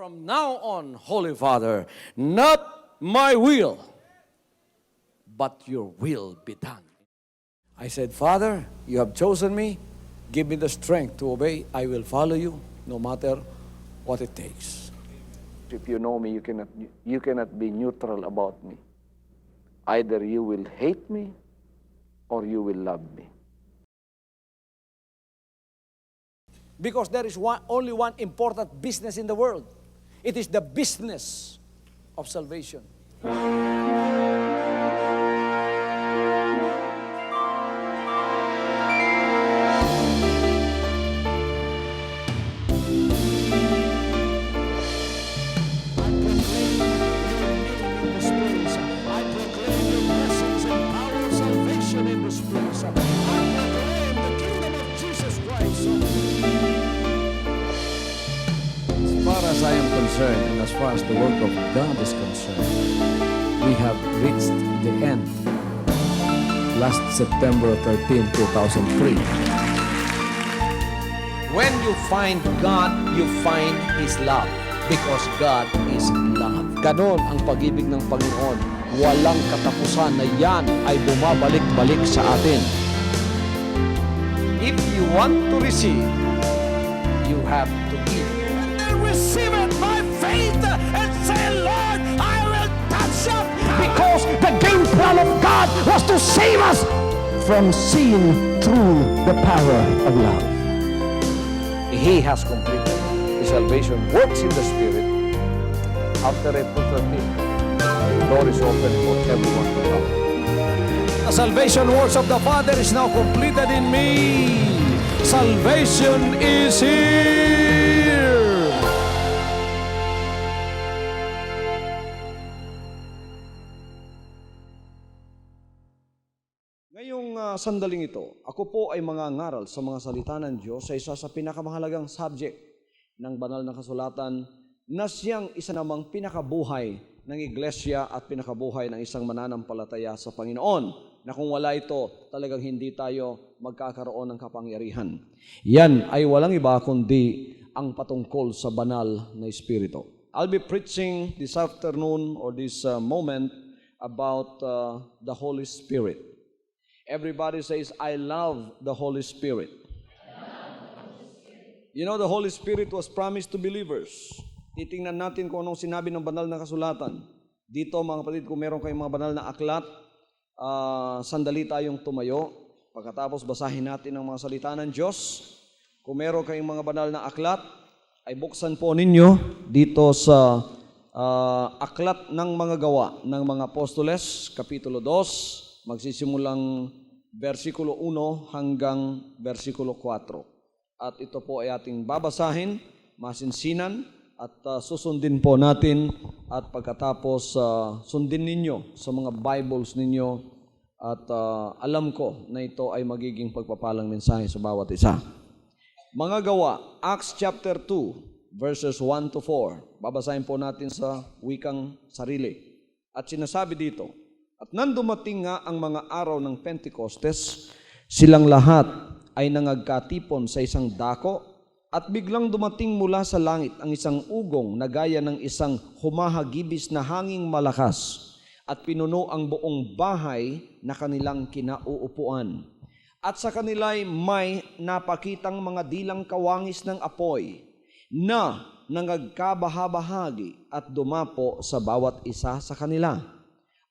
From now on, Holy Father, not my will, but your will be done. I said, Father, you have chosen me. Give me the strength to obey. I will follow you no matter what it takes. If you know me, you cannot be neutral about me. Either you will hate me or you will love me. Because there is only one important business in the world. It is the business of salvation. As I am concerned, and as far as the work of God is concerned, we have reached the end. Last September 13, 2003. When you find God, you find His love. Because God is love. Ganon ang pag-ibig ng Panginoon. Walang katapusan na yan ay bumabalik-balik sa atin. If you want to receive, you have to give. Receive it by faith and say, Lord, I will touch up. Because the game plan of God was to save us from sin through the power of love. He has completed His salvation, works in the Spirit. After April 13, the door is open for everyone to come. The salvation works of the Father is now completed in me. Salvation is here. Ngayong sandaling ito, ako po ay mangangaral sa mga salita ng Diyos sa isa sa pinakamahalagang subject ng banal na kasulatan na siyang isa namang pinakabuhay ng iglesia at pinakabuhay ng isang mananampalataya sa Panginoon na kung wala ito, talagang hindi tayo magkakaroon ng kapangyarihan. Yan ay walang iba kundi ang patungkol sa banal na Espiritu. I'll be preaching this afternoon or this moment about the Holy Spirit. Everybody says, I love the Holy Spirit. You know, the Holy Spirit was promised to believers. Titingnan natin kung anong sinabi ng banal na kasulatan. Dito, mga kapatid, kung meron kayong mga banal na aklat, sandali tayong tumayo. Pagkatapos, basahin natin ang mga salita ng Diyos. Kung meron kayong mga banal na aklat, ay buksan po ninyo dito sa Aklat ng Mga Gawa ng mga Apostoles, Kapitulo 2, magsisimulang versikulo 1 hanggang versikulo 4. At ito po ay ating babasahin, masinsinan, at susundin po natin at pagkatapos sundin ninyo sa mga Bibles ninyo at alam ko na ito ay magiging pagpapalang mensahe sa bawat isa. Mga Gawa, Acts chapter 2, verses 1 to 4. Babasahin po natin sa wikang sarili. At sinasabi dito, at nang dumating nga ang mga araw ng Pentecostes, silang lahat ay nangagkatipon sa isang dako at biglang dumating mula sa langit ang isang ugong na gaya ng isang humahagibis na hanging malakas at pinuno ang buong bahay na kanilang kinauupuan. At sa kanila'y may napakitang mga dilang kawangis ng apoy na nangagkabahabahagi at dumapo sa bawat isa sa kanila.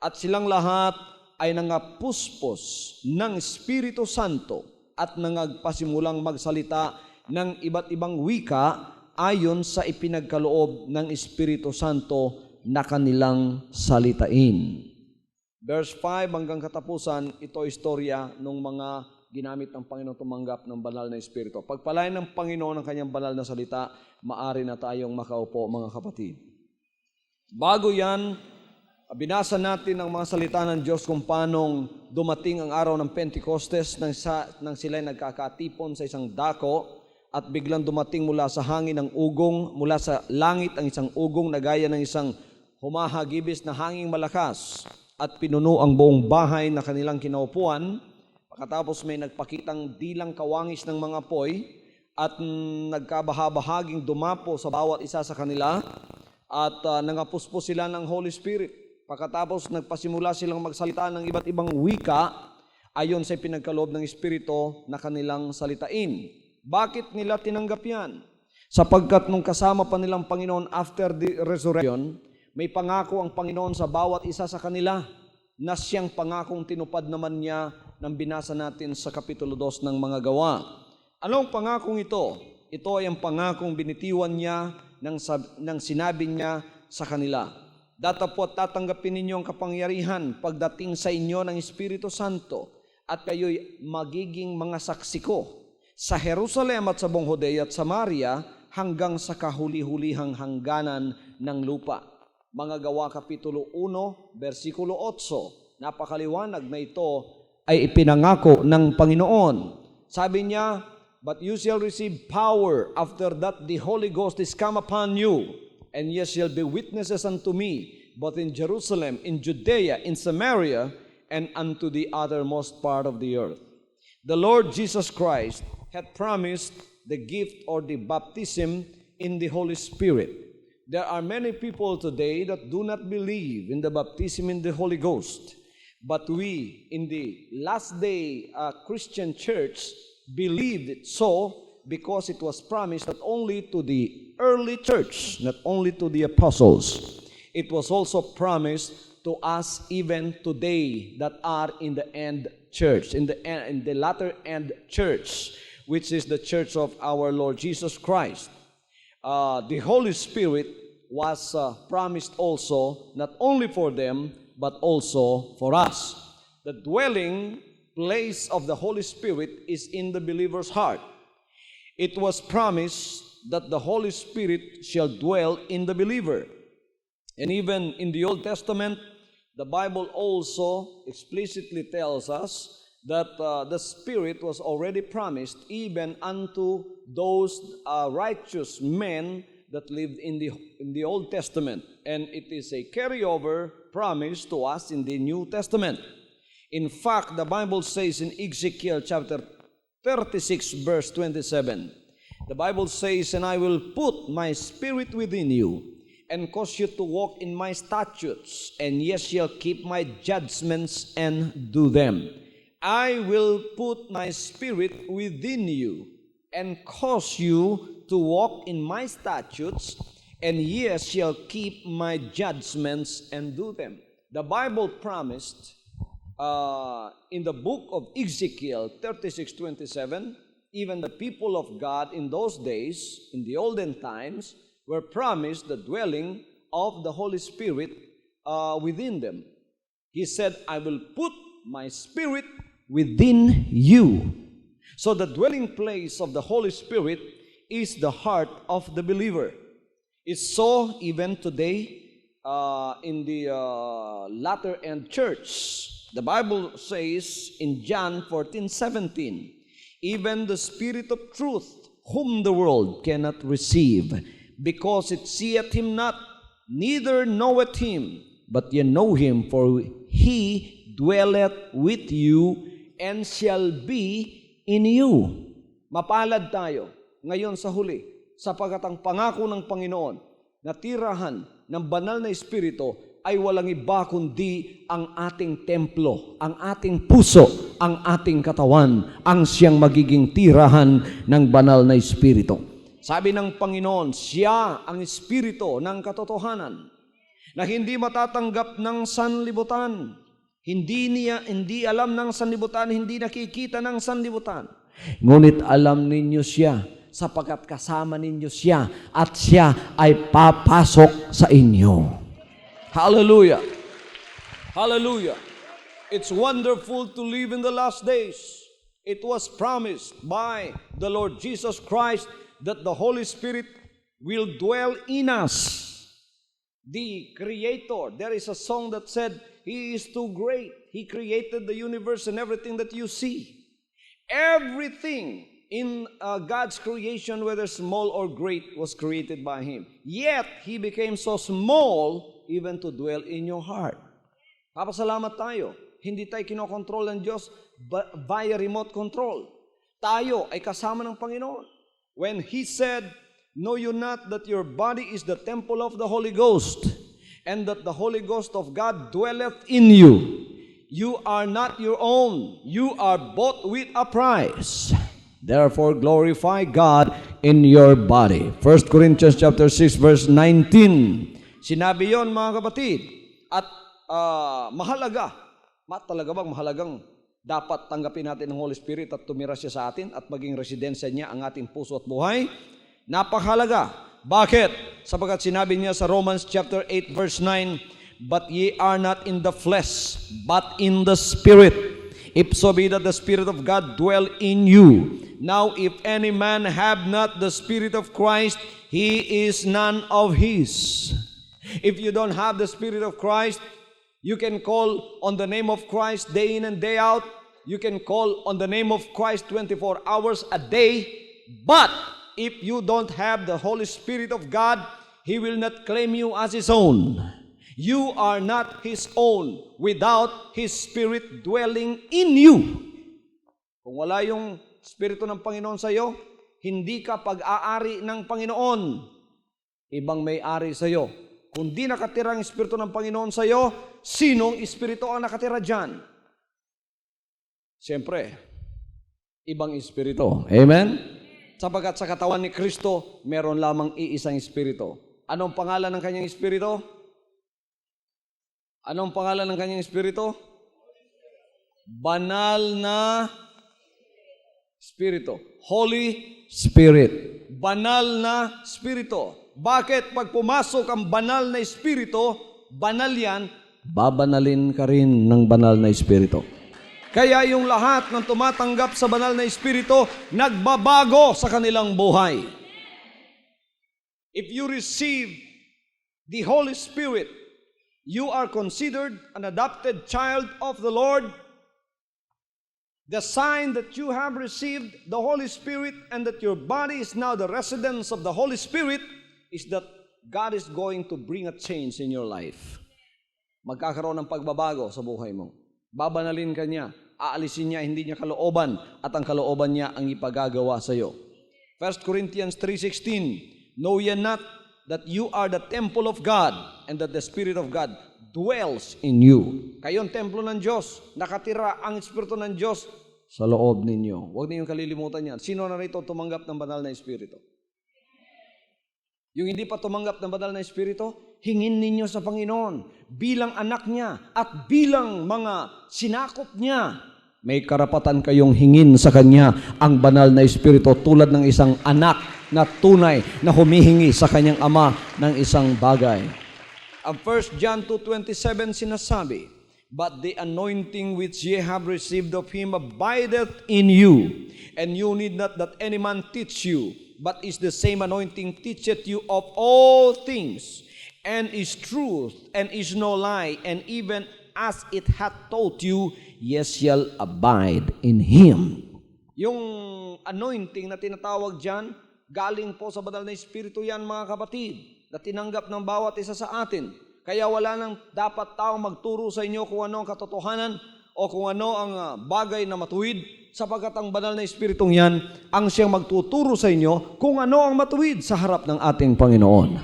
At silang lahat ay nangapuspos ng Espiritu Santo at nangagpasimulang magsalita ng iba't ibang wika ayon sa ipinagkaloob ng Espiritu Santo na kanilang salitain. Verse 5 hanggang katapusan, ito istorya ng mga ginamit ng Panginoon tumanggap ng banal na Espiritu. Pagpalain ng Panginoon ang kanyang banal na salita, maari na tayong makaupo, mga kapatid. Bago yan, binasa natin ang mga salita ng Diyos kung paanong dumating ang araw ng Pentecostes nang sila'y nagkakatipon sa isang dako at biglang dumating mula sa hangin ng ugong, mula sa langit ang isang ugong na gaya ng isang humahagibis na hanging malakas at pinuno ang buong bahay na kanilang kinaupuan. Pagkatapos may nagpakitang dilang kawangis ng mga apoy at nagkabahabahaging dumapo sa bawat isa sa kanila at nangapuspos sila ng Holy Spirit. Pagkatapos nagpasimula silang magsalita ng iba't ibang wika ayon sa pinagkaloob ng Espiritu na kanilang salitain. Bakit nila tinanggap yan? Sapagkat nung kasama pa nilang Panginoon after the resurrection, may pangako ang Panginoon sa bawat isa sa kanila na siyang pangakong tinupad naman niya nang binasa natin sa Kapitulo 2 ng mga Gawa. Anong pangakong ito? Ito ay ang pangakong binitiwan niya nang sinabi niya sa kanila, "Datapot tatanggapin ninyo ang kapangyarihan pagdating sa inyo ng Espiritu Santo at kayo'y magiging mga saksi ko sa Jerusalem at sa buong Judea at Samaria hanggang sa kahuli-hulihang hangganan ng lupa." Mga Gawa Kapitulo 1, versikulo 8. Napakaliwanag na ito ay ipinangako ng Panginoon. Sabi niya, "But you shall receive power after that the Holy Ghost is come upon you, and ye shall be witnesses unto me, both in Jerusalem, in Judea, in Samaria, and unto the uttermost part of the earth." The Lord Jesus Christ had promised the gift or the baptism in the Holy Spirit. There are many people today that do not believe in the baptism in the Holy Ghost. But we, in the last day Christian church, believed it so because it was promised not only to the early church, not only to the apostles. It was also promised to us even today that are in the end church, in the latter end church, which is the church of our Lord Jesus Christ. The Holy Spirit was promised also not only for them, but also for us. The dwelling place of the Holy Spirit is in the believer's heart. It was promised that the Holy Spirit shall dwell in the believer. And even in the Old Testament, the Bible also explicitly tells us that the Spirit was already promised even unto those righteous men that lived in the Old Testament. And it is a carryover promise to us in the New Testament. In fact, the Bible says in Ezekiel chapter 36, verse 27, the Bible says, "And I will put my spirit within you, and cause you to walk in my statutes, and ye shall keep my judgments and do them. I will put my spirit within you, and cause you to walk in my statutes, and ye shall keep my judgments and do them." The Bible promised in the book of Ezekiel 36:27, even the people of God in those days, in the olden times, were promised the dwelling of the Holy Spirit within them. He said, "I will put my spirit within you." So the dwelling place of the Holy Spirit is the heart of the believer. It's so even today in the latter end church. The Bible says in John 14:17, "Even the Spirit of truth, whom the world cannot receive, because it seeth him not, neither knoweth him, but ye know him, for he dwelleth with you, and shall be in you." Mapalad tayo ngayon sa huli, sapagkat ang pangako ng Panginoon na tirahan ng banal na Espiritu ay walang iba kundi ang ating templo, ang ating puso, ang ating katawan, ang siyang magiging tirahan ng banal na Espiritu. Sabi ng Panginoon, siya ang Espiritu ng katotohanan na hindi matatanggap ng sanlibutan. Hindi alam ng sanlibutan, hindi nakikita ng sanlibutan. Ngunit alam ninyo siya, sapagkat kasama ninyo siya at siya ay papasok sa inyo. Hallelujah! Hallelujah! It's wonderful to live in the last days. It was promised by the Lord Jesus Christ that the Holy Spirit will dwell in us. The Creator, there is a song that said, "He is too great. He created the universe and everything that you see." Everything in God's creation, whether small or great, was created by Him. Yet, He became so small even to dwell in your heart. Papasalamat tayo. Hindi tayo kinokontrol ng Diyos via remote control. Tayo ay kasama ng Panginoon. when he said, "Know you not that your body is the temple of the Holy Ghost, and that the Holy Ghost of God dwelleth in you? You are not your own. You are bought with a price. Therefore glorify God in your body." 1 Corinthians chapter 6 verse 19. Sinabi yon, mga kapatid. At mahalaga. Talaga bang mahalagang dapat tanggapin natin ng Holy Spirit at tumira siya sa atin at maging residensya niya ang ating puso at buhay? Napakahalaga. Bakit? Sapagkat sinabi niya sa Romans chapter 8 verse 9, "But ye are not in the flesh, but in the Spirit, if so be that the Spirit of God dwell in you. Now if any man have not the Spirit of Christ, he is none of his." If you don't have the Spirit of Christ, you can call on the name of Christ day in and day out. You can call on the name of Christ 24 hours a day. But if you don't have the Holy Spirit of God, He will not claim you as His own. You are not His own without His Spirit dwelling in you. Kung wala yung Espiritu ng Panginoon sa iyo, hindi ka pag-aari ng Panginoon. Ibang may-ari sa iyo. Kung di nakatira ang Espiritu ng Panginoon sa iyo, sinong Espiritu ang nakatira dyan? Siyempre, ibang Espiritu. Amen? Sapagkat sa katawan ni Kristo, meron lamang iisang Espiritu. Anong pangalan ng kanyang Espiritu? Anong pangalan ng kanyang Espiritu? Banal na Espiritu. Holy Spirit. Banal na Espiritu. Bakit? Pag pumasok ang banal na Espiritu, banal yan, babanalin ka rin ng banal na Espiritu. Kaya yung lahat ng tumatanggap sa banal na Espiritu, nagbabago sa kanilang buhay. If you receive the Holy Spirit, you are considered an adopted child of the Lord. The sign that you have received the Holy Spirit and that your body is now the residence of the Holy Spirit is that God is going to bring a change in your life. Magkakaroon ng pagbabago sa buhay mo. Babanalin ka niya, aalisin niya, hindi niya kalooban, at ang kalooban niya ang ipagagawa sa iyo. 1 Corinthians 3:16, "Know ye not that you are the temple of God, and that the Spirit of God dwells in you." Kayo ang templo ng Diyos. Nakatira ang Espiritu ng Diyos sa loob ninyo. Huwag ninyong kalilimutan yan. Sino na rito tumanggap ng banal na Espiritu? Yung hindi pa tumanggap ng banal na Espiritu, hingin ninyo sa Panginoon bilang anak niya at bilang mga sinakop niya. May karapatan kayong hingin sa Kanya ang banal na Espiritu tulad ng isang anak na tunay na humihingi sa kanyang ama ng isang bagay. Ang 1 John 2:27 sinasabi, "But the anointing which ye have received of Him abideth in you, and you need not that any man teach you, but is the same anointing teacheth you of all things, and is truth, and is no lie, and even as it hath taught you, ye shall abide in Him." Yung anointing na tinatawag dyan, galing po sa banal na Espiritu yan, mga kapatid, na tinanggap ng bawat isa sa atin. Kaya wala nang dapat taong magturo sa inyo kung ano ang katotohanan o kung ano ang bagay na matuwid, sapagkat ang banal na Espiritong yan ang siyang magtuturo sa inyo kung ano ang matuwid sa harap ng ating Panginoon.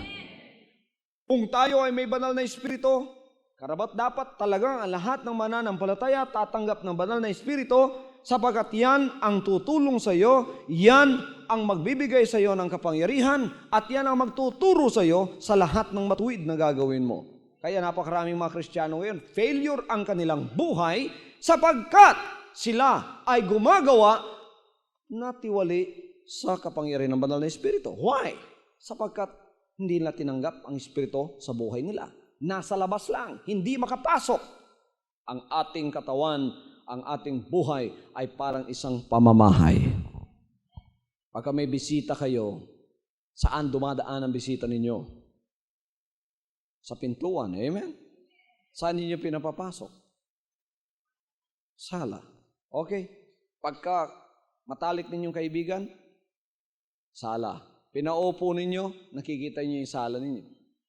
Kung tayo ay may banal na Espiritu, karapat dapat talagang ang lahat ng mananampalataya tatanggap ng banal na Espiritu, sapagkat yan ang tutulong sa iyo, yan ang magbibigay sa iyo ng kapangyarihan, at yan ang magtuturo sa iyo sa lahat ng matuwid na gagawin mo. Kaya napakaraming mga Kristiyano ngayon, failure ang kanilang buhay sapagkat sila ay gumagawa na tiwali sa kapangyarihan ng banal na Espiritu. Why? Sapagkat hindi nila tinanggap ang Espiritu sa buhay nila. Nasa labas lang, hindi makapasok. Ang ating katawan, ang ating buhay ay parang isang pamamahay. Pagka may bisita kayo, saan dumadaan ang bisita ninyo? Sa pintuan, amen? Saan ninyo pinapapasok? Sala. Okay. Pagka matalik ninyong kaibigan, sala. Pinaupo ninyo, nakikita niyo yung sala ninyo.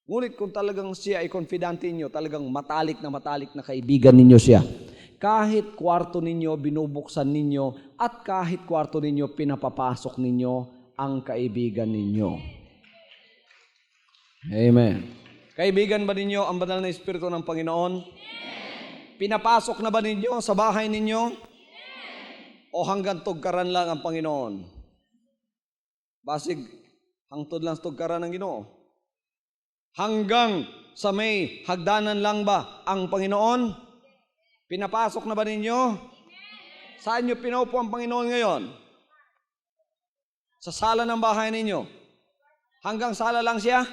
Ngunit kung talagang siya ay confidante ninyo, talagang matalik na kaibigan ninyo siya, kahit kwarto ninyo binubuksan ninyo at kahit kwarto ninyo pinapapasok ninyo, ang kaibigan ninyo. Amen. Kaibigan ba ninyo ang banal na Espiritu ng Panginoon? Pinapasok na ba ninyo sa bahay ninyo? O hanggang tugkaran lang ang Panginoon? Basig, hangtod lang sa tugkaran ng Ginoo. Hanggang sa may hagdanan lang ba ang Panginoon? Pinapasok na ba ninyo? Saan nyo pinaupo ang Panginoon ngayon? Sa sala ng bahay ninyo. Hanggang sala lang siya?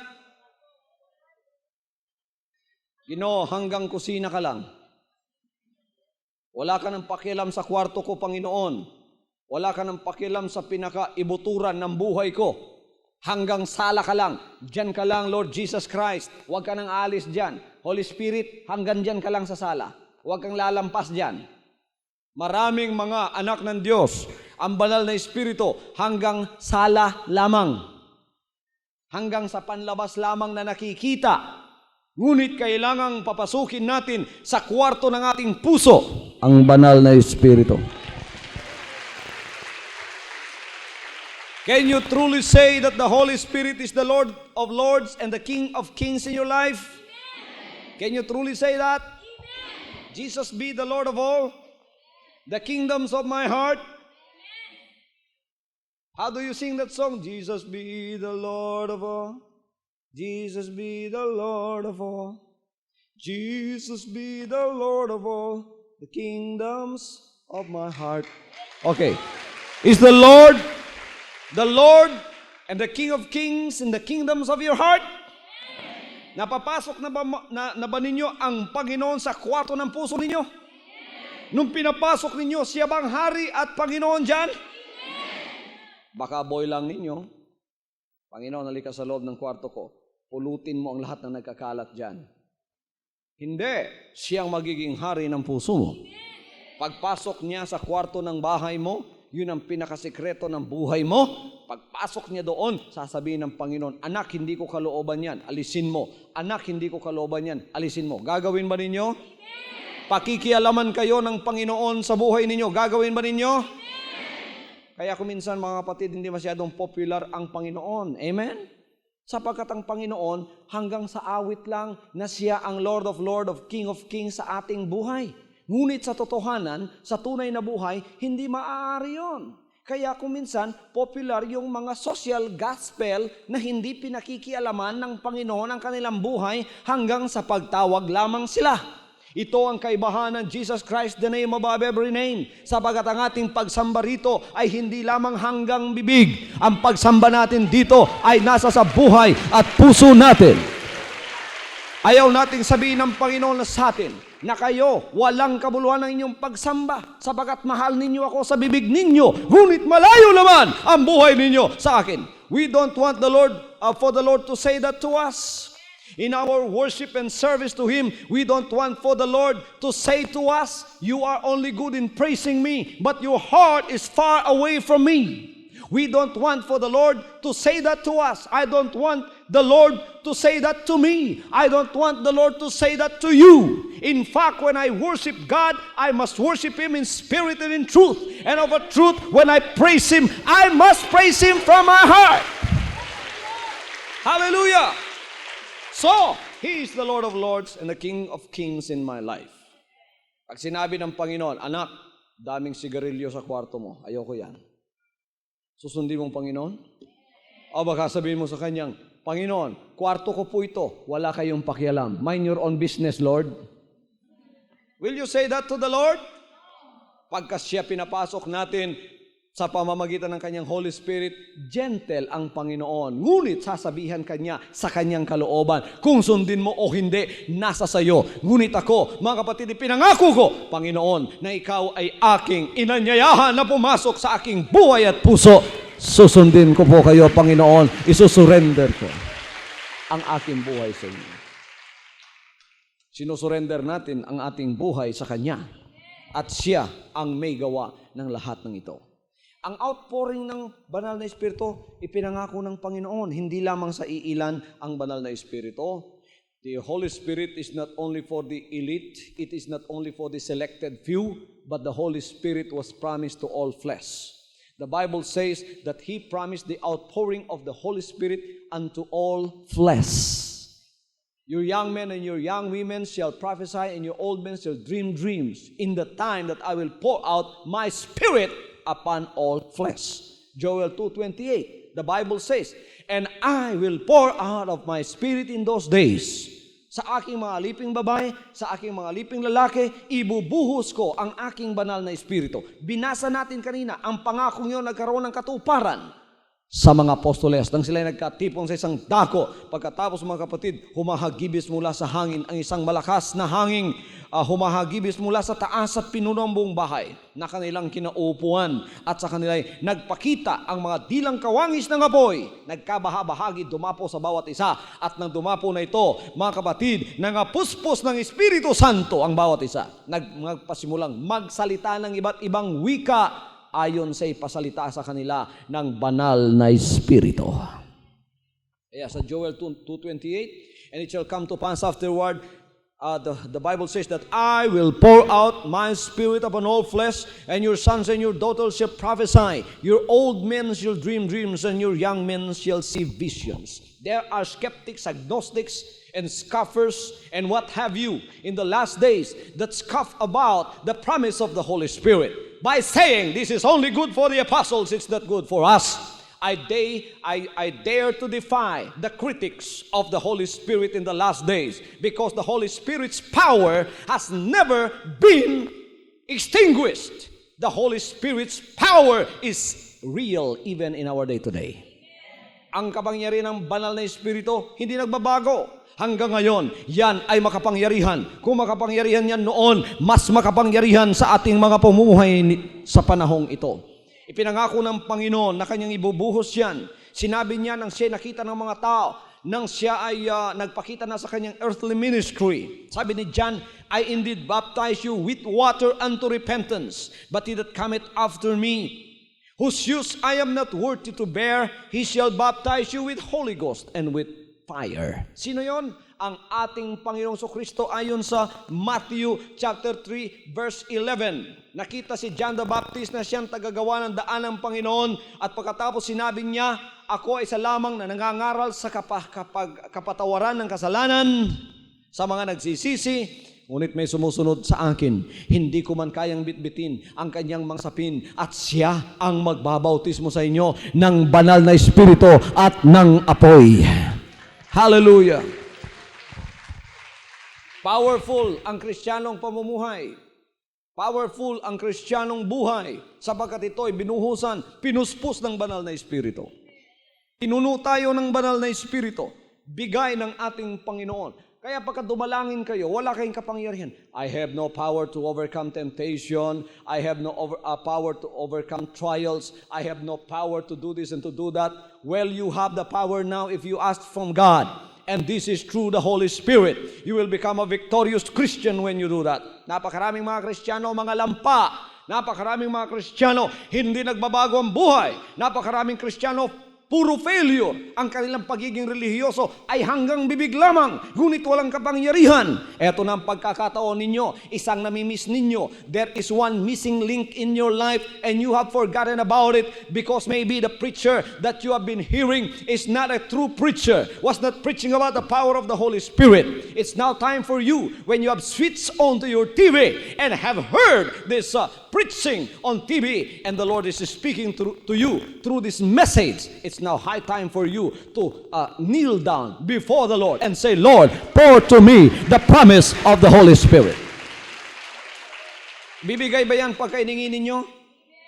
Ginoo, hanggang kusina ka lang. Wala ka ng pakialam sa kwarto ko, Panginoon. Wala ka ng pakialam sa pinakaibuturan ng buhay ko. Hanggang sala ka lang. Diyan ka lang, Lord Jesus Christ. Huwag ka nang alis diyan. Holy Spirit, hanggang diyan ka lang sa sala. Huwag kang lalampas diyan. Maraming mga anak ng Diyos, ang banal na Espiritu, hanggang sala lamang. Hanggang sa panlabas lamang na nakikita. Ngunit kailangang papasukin natin sa kwarto ng ating puso ang banal na Espiritu. Can you truly say that the Holy Spirit is the Lord of Lords and the King of Kings in your life? Can you truly say that? Jesus be the Lord of all, the kingdoms of my heart. How do you sing that song? Jesus be the Lord of all. Jesus be the Lord of all. Jesus be the Lord of all, the kingdoms of my heart. Okay. Is the Lord and the King of Kings in the kingdoms of your heart? Napapasok na ba ninyo ang Panginoon sa kwarto ng puso ninyo? Nung pinapasok ninyo, siya bang hari at Panginoon dyan? Baka boy lang ninyo. Panginoon, halika sa loob ng kwarto ko. Pulutin mo ang lahat ng nagkakalat dyan. Hindi. Siyang magiging hari ng puso mo. Pagpasok niya sa kwarto ng bahay mo, yun ang pinakasikreto ng buhay mo. Pagpasok niya doon, sasabihin ng Panginoon, anak, hindi ko kalooban yan, alisin mo. Anak, hindi ko kalooban yan, alisin mo. Gagawin ba ninyo? Pakikialaman kayo ng Panginoon sa buhay ninyo. Gagawin ba ninyo? Kaya kung minsan mga kapatid, hindi masyadong popular ang Panginoon. Amen? Sapagkat ang Panginoon hanggang sa awit lang na siya ang Lord of King of Kings sa ating buhay. Ngunit sa totohanan, sa tunay na buhay, hindi maaari yun. Kaya kung minsan, popular yung mga social gospel na hindi pinakikialaman ng Panginoon ang kanilang buhay hanggang sa pagtawag lamang sila. Ito ang kaibahan ng Jesus Christ, the name above every name. Sapagat ang ating pagsamba rito ay hindi lamang hanggang bibig. Ang pagsamba natin dito ay nasa sa buhay at puso natin. Ayaw nating sabihin ng Panginoon sa atin na kayo walang kabuluhan ng inyong pagsamba sapagat mahal ninyo ako sa bibig ninyo, ngunit malayo naman ang buhay ninyo sa akin. We don't want the Lord for the Lord to say that to us. In our worship and service to Him, we don't want for the Lord to say to us, you are only good in praising me, but your heart is far away from me. We don't want for the Lord to say that to us. I don't want the Lord to say that to me. I don't want the Lord to say that to you. In fact, when I worship God, I must worship Him in spirit and in truth. And of a truth, when I praise Him, I must praise Him from my heart. Hallelujah! So, He is the Lord of Lords and the King of Kings in my life. Pag sinabi ng Panginoon, anak, daming sigarilyo sa kwarto mo. Ayoko yan. Susundin mong Panginoon? O baka sabihin mo sa Kanyang, Panginoon, kwarto ko po ito. Wala kayong pakialam. Mind your own business, Lord. Will you say that to the Lord? Pagka siya pinapasok natin sa pamamagitan ng Kanyang Holy Spirit, gentle ang Panginoon. Ngunit sasabihan Kanya sa Kanyang kalooban. Kung sundin mo o hindi, nasa sayo. Ngunit ako, mga kapatid, pinangako ko, Panginoon, na Ikaw ay aking inanyayahan na pumasok sa aking buhay at puso. Susundin ko po kayo, Panginoon. Isusurrender ko ang aking buhay sa inyo. Sinusurrender natin ang ating buhay sa Kanya. At Siya ang may gawa ng lahat ng ito. Ang outpouring ng banal na Espiritu, ipinangako ng Panginoon. Hindi lamang sa iilan ang banal na Espiritu. The Holy Spirit is not only for the elite, it is not only for the selected few, but the Holy Spirit was promised to all flesh. The Bible says that He promised the outpouring of the Holy Spirit unto all flesh. Your young men and your young women shall prophesy, and your old men shall dream dreams in the time that I will pour out my Spirit upon all flesh. Joel 2:28, the Bible says, and I will pour out of my Spirit in those days. Sa aking mga liping babae, sa aking mga liping lalaki, ibubuhos ko ang aking banal na Espiritu. Binasa natin kanina, ang pangakong yun nagkaroon ng katuparan sa mga apostoles nang sila nagkatipon sa isang dako. Pagkatapos mga kapatid, humahagibis mula sa hangin ang isang malakas na hangin, humahagibis mula sa taas at pinuno ang buong bahay na kanilang kinaupuan, at sa kanila'y nagpakita ang mga dilang kawangis ng apoy, nagkabahabahagi, dumapo sa bawat isa, at nang dumapo na ito, mga kapatid, nangapuspos ng Espiritu Santo ang bawat isa, nagpasimulang magsalita ng iba't ibang wika ayon sa ipasalita sa kanila ng banal na Espiritu. Kaya sa Joel 2:28, and it shall come to pass afterward, the Bible says that I will pour out my Spirit upon all flesh, and your sons and your daughters shall prophesy, your old men shall dream dreams, and your young men shall see visions. There are skeptics, agnostics, and scoffers, and what have you in the last days that scoff about the promise of the Holy Spirit by saying this is only good for the apostles, it's not good for us. I dare to defy the critics of the Holy Spirit in the last days, because the Holy Spirit's power has never been extinguished. The Holy Spirit's power is real even in our day today. Ang kapangyarihan ng banal na Espiritu hindi nagbabago. Hanggang ngayon, yan ay makapangyarihan. Kung makapangyarihan yan noon, mas makapangyarihan sa ating mga pamumuhay sa panahong ito. Ipinangako ng Panginoon na kanyang ibubuhos yan. Sinabi niya nang siya nakita ng mga tao, nang siya ay nagpakita na sa kanyang earthly ministry. Sabi ni John, I indeed baptize you with water unto repentance, but he that cometh after me, whose shoes I am not worthy to bear, he shall baptize you with Holy Ghost and with fire. Sino yon? Ang ating Panginoong Kristo ayon sa Matthew chapter 3 verse 11. Nakita si John the Baptist na siyang tagagawa ng daan ng Panginoon, at pagkatapos sinabi niya, ako ay isa lamang na nangangaral sa kapatawaran ng kasalanan sa mga nagsisisi, ngunit may sumusunod sa akin, hindi ko man kayang bitbitin ang kanyang mga sapin, at siya ang magbabautismo sa inyo ng banal na Espiritu at ng apoy. Hallelujah! Powerful ang Kristiyanong pamumuhay. Powerful ang Kristiyanong buhay, sapagkat ito ay binuhusan, pinuspos ng banal na Espiritu. Pinuno tayo ng banal na Espiritu, bigay ng ating Panginoon. Kaya pagka dumalangin kayo, wala kayong kapangyarihan. I have no power to overcome temptation. I have no power to overcome trials. I have no power to do this and to do that. Well, you have the power now if you ask from God. And this is through the Holy Spirit. You will become a victorious Christian when you do that. Napakaraming mga Kristiyano, mga lampa. Napakaraming mga Kristiyano, hindi nagbabago ang buhay. Napakaraming Kristiyano, puro failure. Ang kanilang pagiging relihiyoso ay hanggang bibig lamang, ngunit walang kapangyarihan. Eto na ang pagkakataon ninyo, isang namimiss ninyo. There is one missing link in your life and you have forgotten about it because maybe the preacher that you have been hearing is not a true preacher, was not preaching about the power of the Holy Spirit. It's now time for you, when you have switched on to your TV and have heard this preaching on TV, and the Lord is speaking to you through this message, it's now high time for you to kneel down before the Lord and say, Lord, pour to me the promise of the Holy Spirit. Bibigay ba yan pagka hiningi ninyo?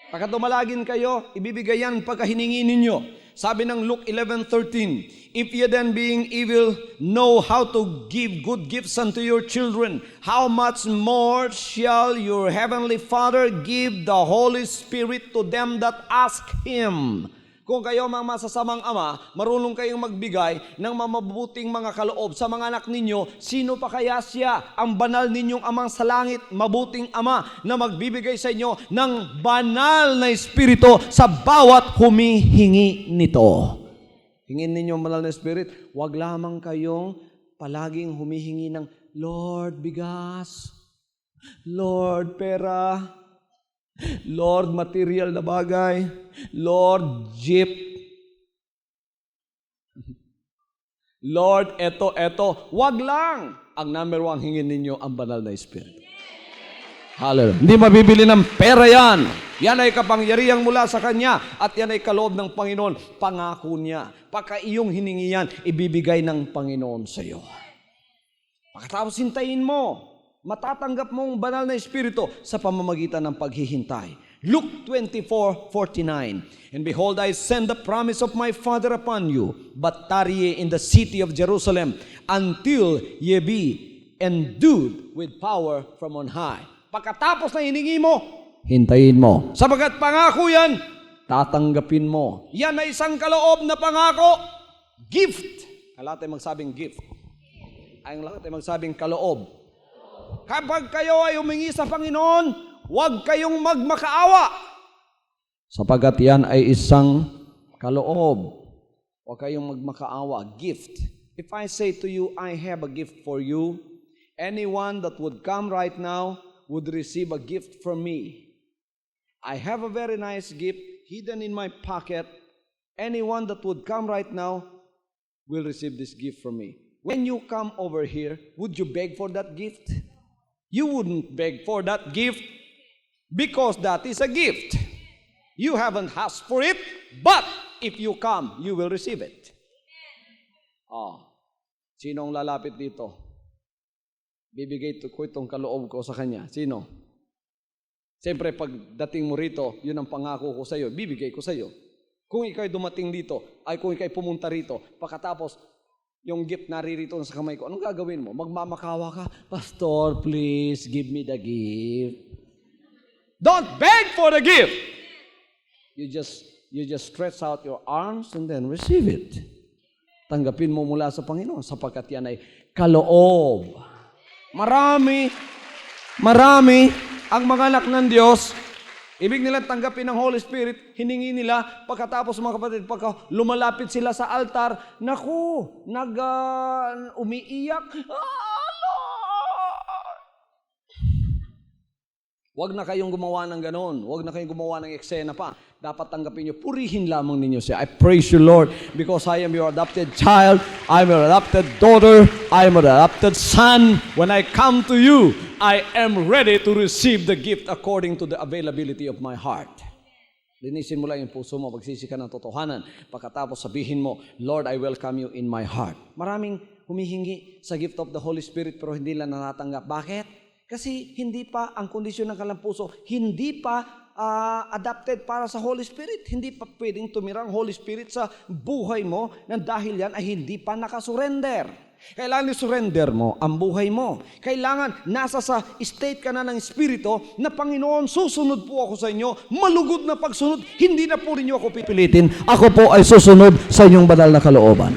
Pagka dumalagin kayo, ibibigay yan pagka hiningi ninyo. Sabi ng Luke 11:13, if ye then being evil know how to give good gifts unto your children, how much more shall your heavenly Father give the Holy Spirit to them that ask Him? Kung kayo mga masasamang ama, marunong kayong magbigay ng mabubuting mga kaloob sa mga anak ninyo, sino pa kaya siya, ang banal ninyong amang sa langit, mabuting ama, na magbibigay sa inyo ng banal na Espiritu sa bawat humihingi nito. Hingin ninyo ang banal na Spirit, wag lamang kayong palaging humihingi ng, Lord, bigas, Lord, pera, Lord, material na bagay. Lord, jeep. Lord, eto. Wag lang. Ang number one, hingin ninyo ang banal na Espiritu. Hallelujah. Hindi mabibili ng pera yan. Yan ay kapangyarihang mula sa Kanya at yan ay kaloob ng Panginoon. Pangako niya. Pagka iyong hiningi yan, ibibigay ng Panginoon sa iyo. Pagkatapos hintayin mo, matatanggap mo ang banal na Espiritu sa pamamagitan ng paghihintay. Luke 24:49. And behold, I send the promise of my Father upon you, but tarry ye in the city of Jerusalem until ye be endued with power from on high. Pagkatapos na hiningi mo, hintayin mo. Sabagat pangako yan, tatanggapin mo. Yan ay isang kaloob na pangako. Gift. Ang lahat ay magsabing gift. Ang lahat ay magsabing kaloob. Kapag kayo ay humingi sa Panginoon, huwag kayong magmakaawa. Sapagat yan ay isang kaloob. Huwag kayong magmakaawa. Gift. If I say to you, I have a gift for you, anyone that would come right now would receive a gift from me. I have a very nice gift hidden in my pocket. Anyone that would come right now will receive this gift from me. When you come over here, would you beg for that gift? You wouldn't beg for that gift because that is a gift. You haven't asked for it, but if you come, you will receive it. Sino ang lalapit dito? Bibigay ko itong kaloob ko sa kanya. Sino? Siyempre, pagdating mo rito, yun ang pangako ko sa iyo. Bibigay ko sa iyo. Kung ikaw'y dumating dito, ay kung ikaw'y pumunta rito, pagkatapos, yung gift naririto sa kamay ko, anong gagawin mo? Magmamakawa ka, Pastor, please, give me the gift. Don't beg for the gift. You just stretch out your arms and then receive it. Tanggapin mo mula sa Panginoon sapagkat yan ay kaloob. Marami ang mga anak ng Diyos, ibig nilang tanggapin ng Holy Spirit, hiningi nila, pagkatapos mga kapatid, pagka lumalapit sila sa altar, naku, umiiyak, Huwag na kayong gumawa ng ganon. Huwag na kayong gumawa ng eksena pa. Dapat tanggapin nyo. Purihin lamang ninyo siya. I praise you, Lord, because I am your adopted child. I am your adopted daughter. I am your adopted son. When I come to you, I am ready to receive the gift according to the availability of my heart. Linisin mo lang yung puso mo, pagsisi ka ng totohanan. Pagkatapos sabihin mo, Lord, I welcome you in my heart. Maraming humihingi sa gift of the Holy Spirit pero hindi lang natatanggap. Bakit? Kasi hindi pa ang kondisyon ng kanilang puso, hindi pa adapted para sa Holy Spirit. Hindi pa pwedeng tumirang Holy Spirit sa buhay mo na dahil yan ay hindi pa nakasurrender. Kailangan i-surrender mo ang buhay mo. Kailangan nasa sa state ka na ng Espiritu na Panginoon, susunod po ako sa inyo, malugod na pagsunod, hindi na po rin ako pipilitin. Ako po ay susunod sa inyong banal na kalooban.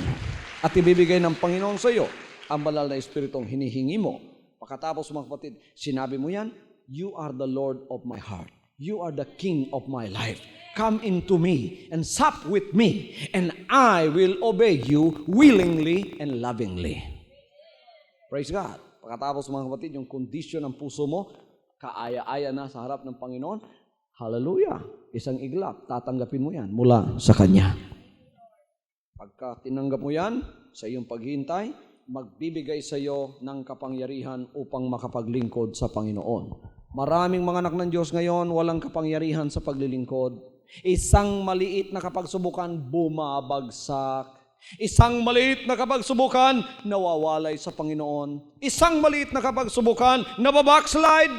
At ibibigay ng Panginoon sa iyo ang banal na Espiritong hinihingi mo. Pagkatapos mga kapatid, sinabi mo yan, you are the Lord of my heart. You are the King of my life. Come into me and sup with me, and I will obey you willingly and lovingly. Praise God. Pagkatapos mga kapatid, yung kondisyon ng puso mo, kaaya-aya na sa harap ng Panginoon, hallelujah, isang iglap, tatanggapin mo yan mula sa Kanya. Pagka tinanggap mo yan, sa iyong paghintay, magbibigay sa iyo ng kapangyarihan upang makapaglingkod sa Panginoon. Maraming mga anak ng Diyos ngayon walang kapangyarihan sa paglilingkod. Isang maliit na kapagsubukan, bumabagsak. Isang maliit na kapagsubukan, nawawalay sa Panginoon. Isang maliit na kapagsubukan, nababackslide.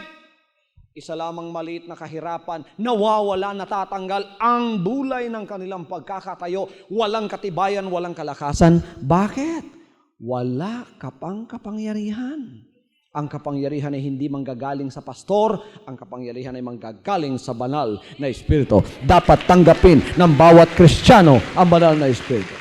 Isa lamang maliit na kahirapan, nawawala, natatanggal ang bulay ng kanilang pagkakatayo. Walang katibayan, walang kalakasan. Bakit? Wala ka pang kapangyarihan. Ang kapangyarihan ay hindi manggagaling sa pastor, ang kapangyarihan ay manggagaling sa banal na Espiritu. Dapat tanggapin ng bawat Kristiyano ang banal na Espiritu.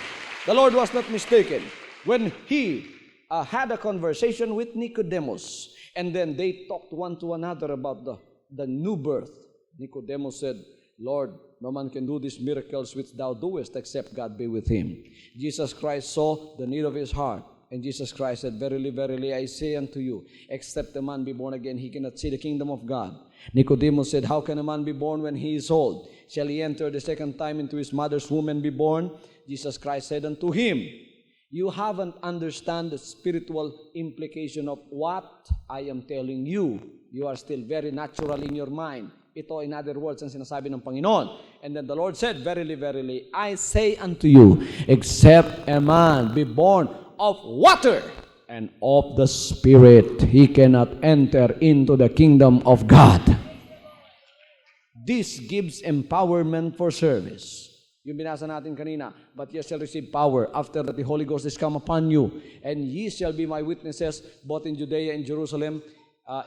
The Lord was not mistaken when He had a conversation with Nicodemus, and then they talked one to another about the new birth. Nicodemus said, Lord, no man can do these miracles which thou doest except God be with him. Jesus Christ saw the need of his heart. And Jesus Christ said, Verily, verily, I say unto you, except a man be born again, he cannot see the kingdom of God. Nicodemus said, How can a man be born when he is old? Shall he enter the second time into his mother's womb and be born? Jesus Christ said unto him, You haven't understand the spiritual implication of what I am telling you. You are still very natural in your mind. Ito, in other words, ang sinasabi ng Panginoon. And then the Lord said, Verily, verily, I say unto you, except a man be born of water and of the Spirit, he cannot enter into the kingdom of God. This gives empowerment for service. Yung binasa natin kanina, but ye shall receive power after that the Holy Ghost is come upon you, and ye shall be my witnesses both in Judea and Jerusalem,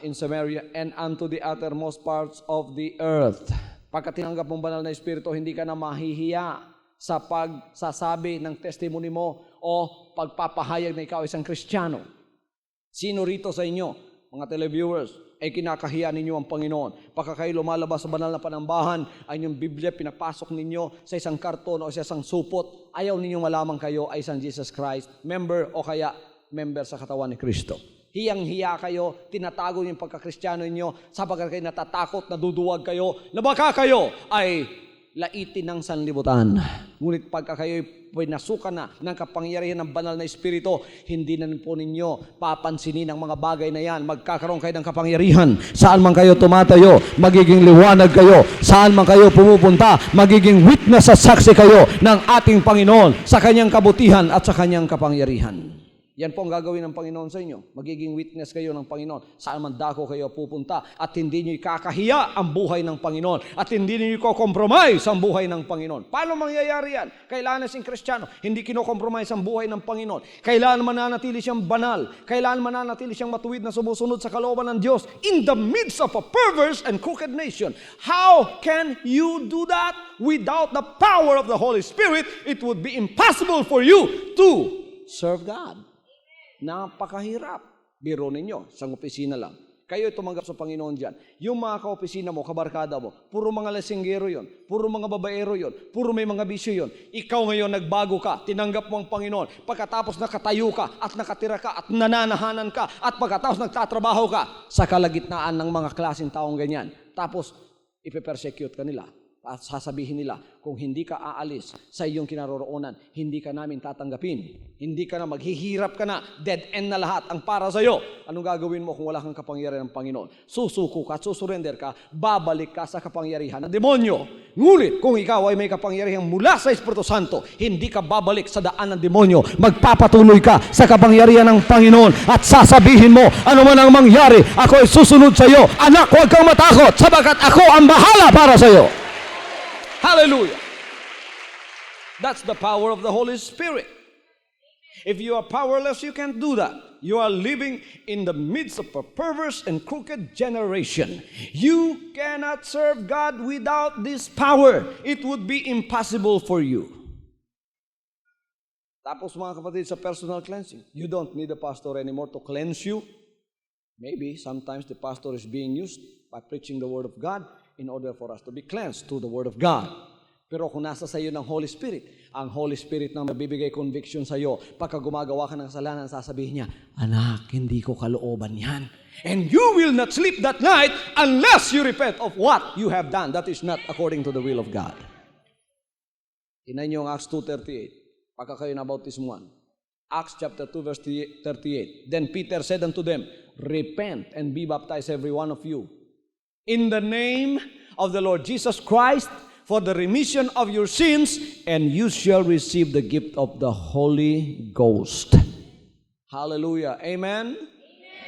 in Samaria, and unto the uttermost parts of the earth. Pagka tinanggap mong banal na Espiritu, hindi ka na mahihiya sa pagsasabi ng testimony mo o pagpapahayag na ikaw isang Kristiyano. Sino rito sa inyo, mga televiewers, ay kinakahiya ninyo ang Panginoon? Pagka kayo lumalabas sa banal na panambahan, ay yung Biblia pinapasok ninyo sa isang karton o sa isang supot, ayaw ninyong malaman kayo ay isang Jesus Christ member o kaya member sa katawan ni Kristo. Hiyang-hiya kayo, tinatago yung pagkakristyano ninyo, sapagkat kayo natatakot, naduduwag kayo, na baka kayo ay laitin ng sanlibutan. Ngunit pagka kayo pinasukan na ng kapangyarihan ng banal na Espiritu, hindi na po ninyo papansinin ang mga bagay na yan. Magkakaroon kayo ng kapangyarihan. Saan man kayo tumatayo, magiging liwanag kayo. Saan man kayo pumupunta, magiging witness at saksi kayo ng ating Panginoon sa kanyang kabutihan at sa kanyang kapangyarihan. Yan po ang gagawin ng Panginoon sa inyo. Magiging witness kayo ng Panginoon. Saan man dako kayo pupunta at hindi nyo ikakahiya ang buhay ng Panginoon at hindi nyo i-compromise ang buhay ng Panginoon. Paano mangyayari yan? Kailangan siyang Kristiyano, hindi kino-compromise ang buhay ng Panginoon. Kailangan mananatili siyang banal. Kailangan mananatili siyang matuwid na sumusunod sa kalooban ng Diyos in the midst of a perverse and crooked nation. How can you do that? Without the power of the Holy Spirit, it would be impossible for you to serve God. Napakahirap. Biro ninyo, sa opisina lang. Kayo tumanggap sa Panginoon dyan. Yung mga kaopisina mo, kabarkada mo, puro mga lasinggero yon, puro mga babaero yon, puro may mga bisyo yon. Ikaw ngayon nagbago ka, tinanggap mo ang Panginoon. Pagkatapos nakatayo ka at nakatira ka at nananahanan ka at pagkatapos nagtatrabaho ka sa kalagitnaan ng mga klaseng taong ganyan. Tapos ipe-persecute ka nila. At sasabihin nila, kung hindi ka aalis sa iyong kinaroroonan, hindi ka namin tatanggapin. Hindi ka na, maghihirap ka na, dead end na lahat ang para sa iyo. Anong gagawin mo kung wala kang kapangyarihan ng Panginoon? Susuko ka, susurrender ka, babalik ka sa kapangyarihan ng demonyo. Ngunit, kung ikaw ay may kapangyarihan mula sa Espiritu Santo, hindi ka babalik sa daan ng demonyo. Magpapatuloy ka sa kapangyarihan ng Panginoon at sasabihin mo, ano man ang mangyari, ako ay susunod sa iyo. Anak, huwag kang matakot, sabagat ako ang bahala para sa iyo. Hallelujah. That's the power of the Holy Spirit. If you are powerless, you can't do that. You are living in the midst of a perverse and crooked generation. You cannot serve God without this power. It would be impossible for you. Tapos mga kapatid, sa personal cleansing, you don't need a pastor anymore to cleanse you. Maybe sometimes the pastor is being used by preaching the Word of God in order for us to be cleansed to the Word of God. Pero kung nasa sa iyo ng Holy Spirit, ang Holy Spirit na mabibigay conviction sa iyo, pagka gumagawa ka ng kasalanan, sasabihin niya, anak, hindi ko kalooban yan. And you will not sleep that night unless you repent of what you have done. That is not according to the will of God. Tingnan niyo ang Acts 2:38, pagka kayo nabautismuhan. Acts chapter 2 verse 38. Then Peter said unto them, repent and be baptized every one of you in the name of the Lord Jesus Christ for the remission of your sins, and you shall receive the gift of the Holy Ghost. Hallelujah. Amen.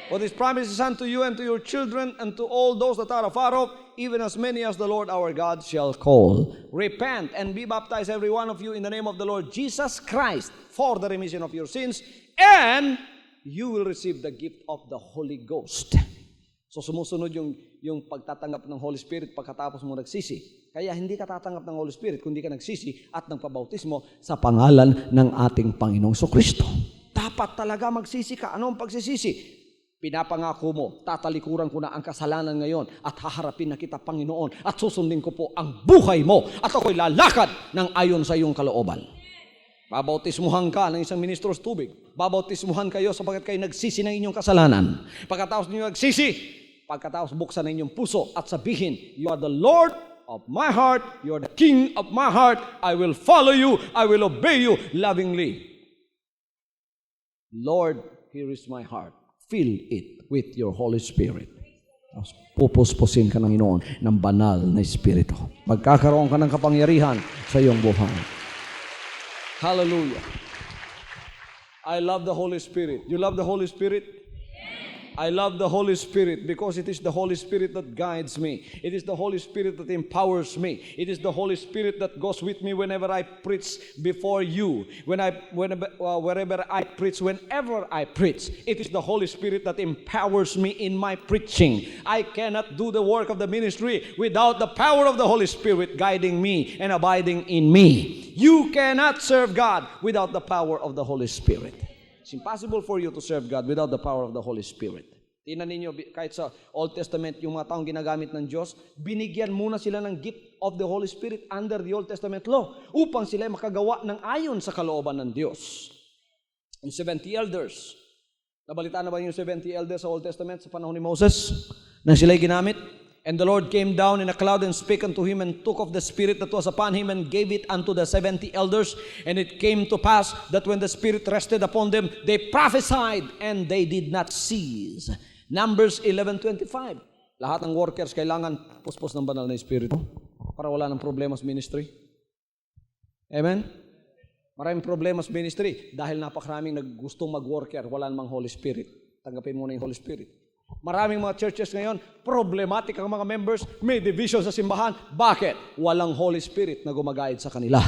For this promise is unto you and to your children and to all those that are afar off, even as many as the Lord our God shall call. Repent and be baptized every one of you in the name of the Lord Jesus Christ for the remission of your sins, and you will receive the gift of the Holy Ghost. So sumusunod yung pagtatanggap ng Holy Spirit pagkatapos mo nagsisi. Kaya hindi ka tatanggap ng Holy Spirit kundi ka nagsisi at nagpabautismo sa pangalan ng ating Panginoong Kristo. Dapat talaga magsisi ka. Ano ang pagsisisi? Pinapangako mo, tatalikuran ko na ang kasalanan ngayon at haharapin na kita, Panginoon, at susundin ko po ang buhay mo at ako'y lalakad ng ayon sa iyong kalooban. Babautismuhan ka ng isang ministro sa tubig. Babautismuhan kayo sapagkat kayo nagsisi ng inyong kasalanan. Pagkatapos ninyo nagsisi, pagkatapos buksan ng inyong puso at sabihin, you are the Lord of my heart, you are the King of my heart, I will follow you, I will obey you lovingly. Lord, here is my heart. Fill it with your Holy Spirit. Tapos pupuspusin ka ng Inoon ng banal na Espiritu. Magkakaroon ka ng kapangyarihan sa iyong buhay. Hallelujah. I love the Holy Spirit. You love the Holy Spirit? I love the Holy Spirit because it is the Holy Spirit that guides me. It is the Holy Spirit that empowers me. It is the Holy Spirit that goes with me whenever I preach before you. Wherever I preach, whenever I preach. It is the Holy Spirit that empowers me in my preaching. I cannot do the work of the ministry without the power of the Holy Spirit guiding me and abiding in me. You cannot serve God without the power of the Holy Spirit. It's impossible for you to serve God without the power of the Holy Spirit. Tingnan ninyo, kahit sa Old Testament, yung mga taong ginagamit ng Diyos, binigyan muna sila ng gift of the Holy Spirit under the Old Testament law upang sila makagawa ng ayon sa kalooban ng Diyos. Yung 70 elders, nabalitaan na ba yung 70 elders sa Old Testament sa panahon ni Moses? Nang sila'y ginamit? And the Lord came down in a cloud and spake unto him and took of the Spirit that was upon him and gave it unto the 70 elders. And it came to pass that when the Spirit rested upon them, they prophesied and they did not cease. Numbers 11:25. Lahat ng workers kailangan puspos ng banal na Espiritu para wala ng problema sa ministry. Amen? Maraming problema sa ministry dahil napakaraming naggustong mag-worker, wala namang Holy Spirit. Tanggapin mo na yung Holy Spirit. Maraming mga churches ngayon, problematic ang mga members, may division sa simbahan. Bakit? Walang Holy Spirit na gumagayad sa kanila.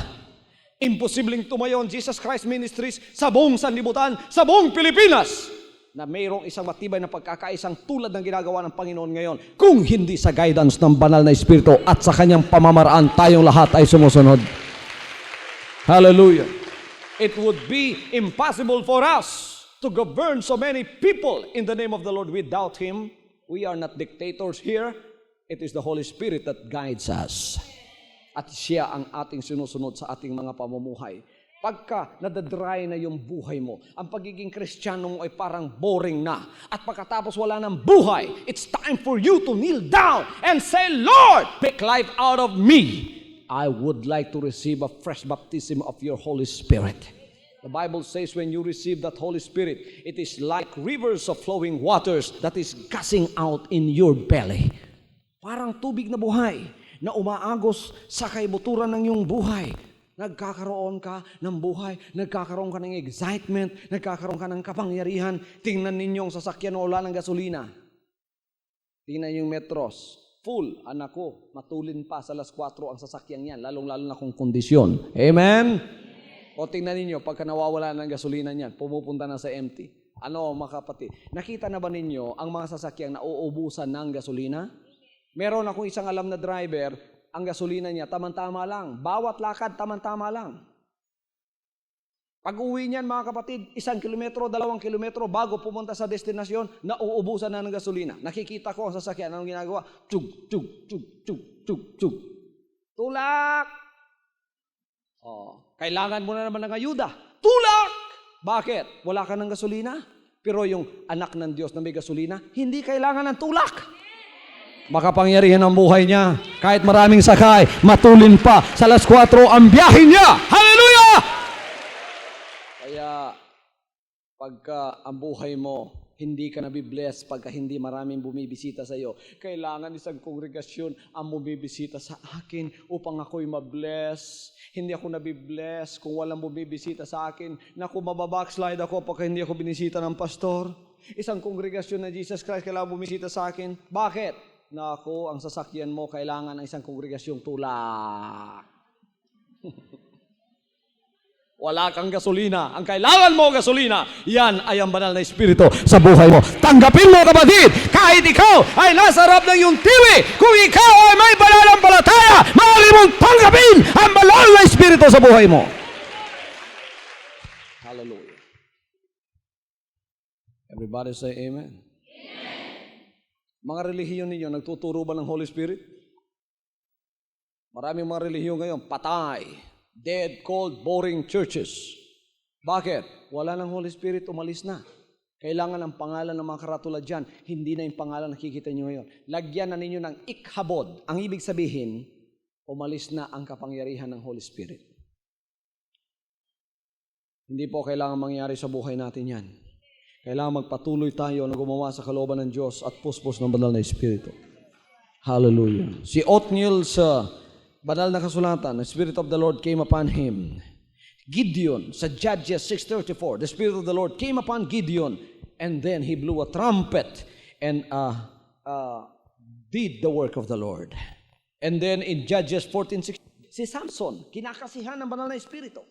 Imposibleng tumayo ang Jesus Christ Ministries sa buong sanlibutan, sa buong Pilipinas, na mayroong isang matibay na pagkakaisang tulad ng ginagawa ng Panginoon ngayon, kung hindi sa guidance ng banal na Espiritu at sa kanyang pamamaraan tayong lahat ay sumusunod. Hallelujah. It would be impossible for us to govern so many people in the name of the Lord without Him. We are not dictators here. It is the Holy Spirit that guides us. At siya ang ating sinusunod sa ating mga pamumuhay. Pagka nadadry na yung buhay mo, ang pagiging Kristiyano mo ay parang boring na. At pagkatapos wala ng buhay, it's time for you to kneel down and say, Lord, make life out of me. I would like to receive a fresh baptism of your Holy Spirit. The Bible says when you receive that Holy Spirit, it is like rivers of flowing waters that is gushing out in your belly. Parang tubig na buhay na umaagos sa kaibuturan ng iyong buhay. Nagkakaroon ka ng buhay, nagkakaroon ka ng excitement, nagkakaroon ka ng kapangyarihan. Tingnan ninyong sasakyan na wala ng gasolina. Tingnan yung metros. Full, anak ko, matulin pa sa alas 4 ang sasakyan yan, lalong-lalo na kung kondisyon. Amen? O tingnan ninyo, pagka nawawala ng gasolina niyan, pumupunta na sa empty. Ano mga kapatid? Nakita na ba ninyo ang mga sasakyang nauubusan ng gasolina? Meron akong isang alam na driver, ang gasolina niya, tamang-tama lang. Bawat lakad, tamang-tama lang. Pag uwi niyan mga kapatid, 1 kilometro, 2 kilometro, bago pumunta sa destinasyon, nauubusan na ng gasolina. Nakikita ko ang sasakyan, anong ginagawa? Chug, chug, chug, chug, chug, chug. Tulak! Kailangan mo na naman ng ayuda. Tulak! Bakit? Wala ka ng gasolina. Pero yung anak ng Diyos na may gasolina, hindi kailangan ng tulak. Makapangyarihan ang buhay niya. Kahit maraming sakay, matulin pa. Sa alas 4 ang biyahe niya. Hallelujah! Kaya, pagka ang buhay mo, hindi ka nabibless pagka hindi maraming bumibisita sa iyo. Kailangan isang kongregasyon ang bumibisita sa akin upang ako'y mabless. Hindi ako nabibless kung walang bumibisita sa akin. Naku, mababackslide ako pagka hindi ako binisita ng pastor. Isang kongregasyon na Jesus Christ kailangan bumisita sa akin. Bakit? Naku, ang sasakyan mo kailangan ng isang kongregasyong tulak. Wala kang gasolina. Ang kailangan mo gasolina, yan ay ang banal na Espiritu sa buhay mo. Tanggapin mo kapatid, kahit ikaw ay nasa harap ng iyong tiwi, kung ikaw ay may pananampalataya, maaari mong tanggapin ang banal na Espiritu sa buhay mo. Hallelujah. Everybody say amen. Mga relihiyon ninyo, nagtuturo ba ng Holy Spirit? Maraming mga relihiyon ngayon, patay. Dead, cold, boring churches. Bakit? Wala ng Holy Spirit, umalis na. Kailangan ang pangalan ng mga karatula dyan, hindi na yung pangalan nakikita nyo ngayon. Lagyan na ninyo ng ikhabod. Ang ibig sabihin, umalis na ang kapangyarihan ng Holy Spirit. Hindi po kailangan mangyari sa buhay natin yan. Kailangan magpatuloy tayo na gumawa sa kalooban ng Diyos at puspos ng banal na Espiritu. Hallelujah. Si Othniel sa banal na kasulatan, the Spirit of the Lord came upon him. Gideon sa Judges 6:34, the Spirit of the Lord came upon Gideon, and then he blew a trumpet and did the work of the Lord. And then in Judges 14:6, si Samson, kinakasihan ng banal na Espiritu.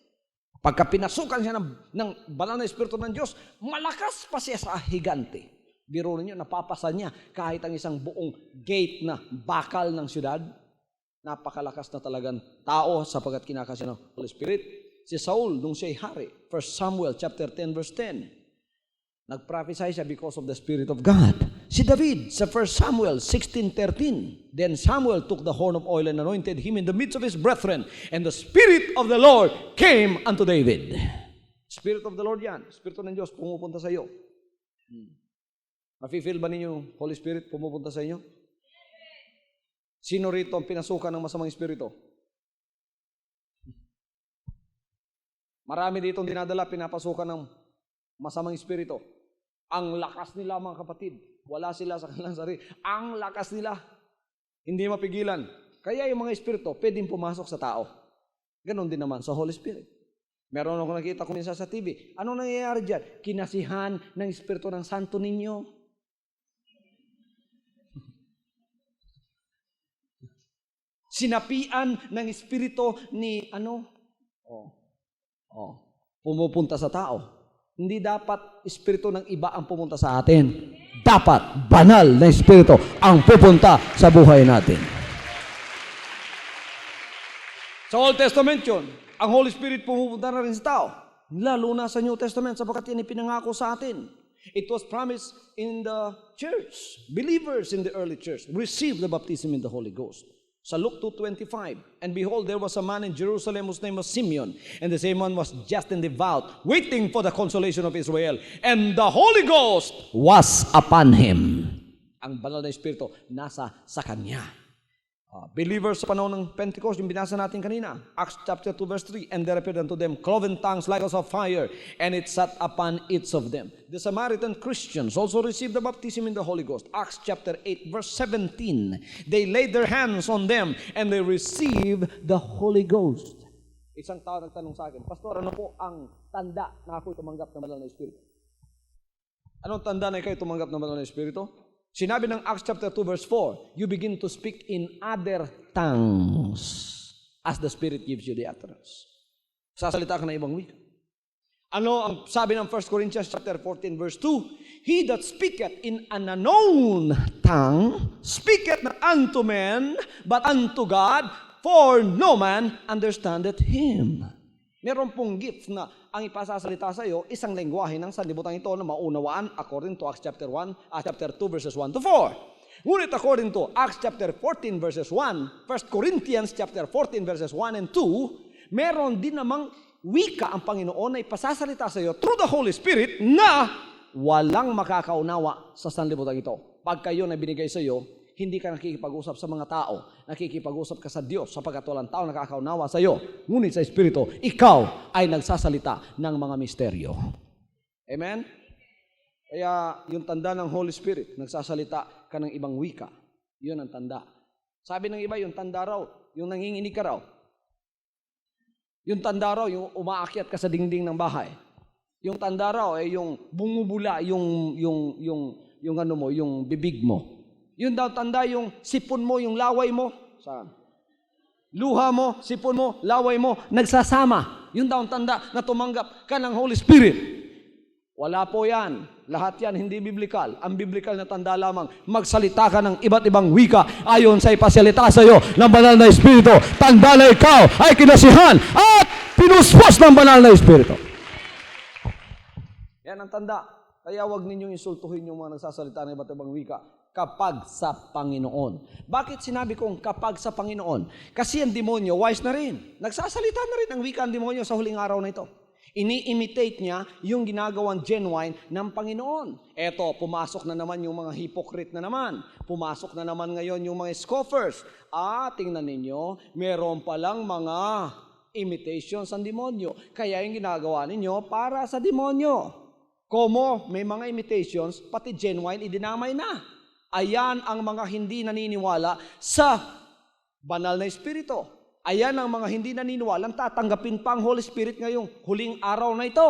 Pagka pinasukan siya ng banal na Espiritu ng Diyos, malakas pa siya sa higante. Biro ninyo, napapasa niya kahit ang isang buong gate na bakal ng syudad. Napakalakas na talagang tao sapagkat kinakasihan ng Holy Spirit. Si Saul, nung siya'y hari, 1 Samuel chapter 10 verse 10, nagprophesy siya because of the Spirit of God. Si David, sa 1 Samuel 16:13, then Samuel took the horn of oil and anointed him in the midst of his brethren, and the Spirit of the Lord came unto David. Spirit of the Lord yan. Espiritu ng Diyos pumupunta sa iyo. Mafe-feel ba ninyo yung Holy Spirit pumupunta sa inyo? Sino rito ang pinasukan ng masamang espiritu? Marami dito dinadala, pinapasukan ng masamang espiritu. Ang lakas nila, mga kapatid. Wala sila sa kanilang sarili. Ang lakas nila. Hindi mapigilan. Kaya yung mga espiritu, pwedeng pumasok sa tao. Ganon din naman sa Holy Spirit. Meron ako nakita ko minsan sa TV. Anong nangyayari dyan? Kinasihan ng espiritu ng santo ninyo. Sinapian ng espiritu ni pumupunta sa tao. Hindi dapat espiritu ng iba ang pumunta sa atin. Dapat banal na espiritu ang pupunta sa buhay natin. Sa Old Testament yun, ang Holy Spirit pumupunta na rin sa tao. Lalo na sa New Testament sapagkat yan ipinangako sa atin. It was promised in the church. Believers in the early church received the baptism in the Holy Ghost. Sa Luke 2:25, and behold, there was a man in Jerusalem whose name was Simeon, and the same one was just and devout, waiting for the consolation of Israel, and the Holy Ghost was upon him. Ang banal na espiritu nasa sa kanya. Believers sa panahon ng Pentecost, yung binasa natin kanina, Acts chapter 2 verse 3, and there appeared unto them cloven tongues like as of fire, and it sat upon each of them. The Samaritan Christians also received the baptism in the Holy Ghost. Acts chapter 8 verse 17, they laid their hands on them, and they received the Holy Ghost. Isang tao nagtanong sa akin, Pastor, ano po ang tanda na ako'y tumanggap ng banal na Espiritu? Anong tanda na ikaw tumanggap ng banal na Espiritu? Sinabi ng Acts chapter 2 verse 4, you begin to speak in other tongues as the Spirit gives you the utterance. Sasalita ka na ibang wika. Ano ang sabi ng 1 Corinthians chapter 14 verse 2? He that speaketh in an unknown tongue speaketh not unto men, but unto God, for no man understandeth him. Meron pong gift na ang ipasasalita sa iyo, isang lengguwahe ng sanlibutan ito na maunawaan according to Acts chapter 2 verses 1 to 4. Ngunit according to Acts chapter 14 verses 1, 1 Corinthians chapter 14 verses 1 and 2, meron din namang wika ang Panginoon na ipasasalita sa iyo through the Holy Spirit na walang makakaunawa sa sanlibutan ito. Pag kayo na binigay sa iyo, hindi ka nakikipag-usap sa mga tao, nakikipag-usap ka sa Diyos sapagkat walang tao nakakaunawa sa iyo. Ngunit sa Espiritu, ikaw ay nagsasalita ng mga misteryo. Amen? Kaya yung tanda ng Holy Spirit, nagsasalita ka ng ibang wika. Yun ang tanda. Sabi ng iba, yung tanda raw, yung nanginginig ka raw. Yung tanda raw, yung umaakyat ka sa dingding ng bahay. Yung tanda raw ay yung bumubula yung bibig mo. Yun daw tanda yung sipon mo, yung laway mo. Saan? Luha mo, sipon mo, laway mo, nagsasama. Yun daw ang tanda na tumanggap ka ng Holy Spirit. Wala po yan. Lahat yan hindi biblikal. Ang biblikal na tanda lamang, magsalita ka ng iba't ibang wika ayon sa ipasalita sa iyo ng banal na Espiritu. Tanda na ikaw ay kinasihan at pinuspos ng banal na Espiritu. Yan ang tanda. Kaya wag ninyong insultuhin yung mga nagsasalita ng iba't ibang wika. kapag sa Panginoon. Bakit sinabi kong kapag sa Panginoon? Kasi ang demonyo, wise na rin. Nagsasalita na rin ang wika ang demonyo sa huling araw na ito. Ini-imitate niya yung ginagawang genuine ng Panginoon. Eto, pumasok na naman yung mga hypocrite na naman. Pumasok na naman ngayon yung mga scoffers. Tingnan ninyo, meron palang mga imitations ang demonyo. Kaya yung ginagawa ninyo para sa demonyo. Como may mga imitations, pati genuine, idinamay na. Ayan ang mga hindi naniniwala sa banal na Espiritu. Ayan ang mga hindi naniniwala, tatanggapin pa ang Holy Spirit ngayong huling araw na ito.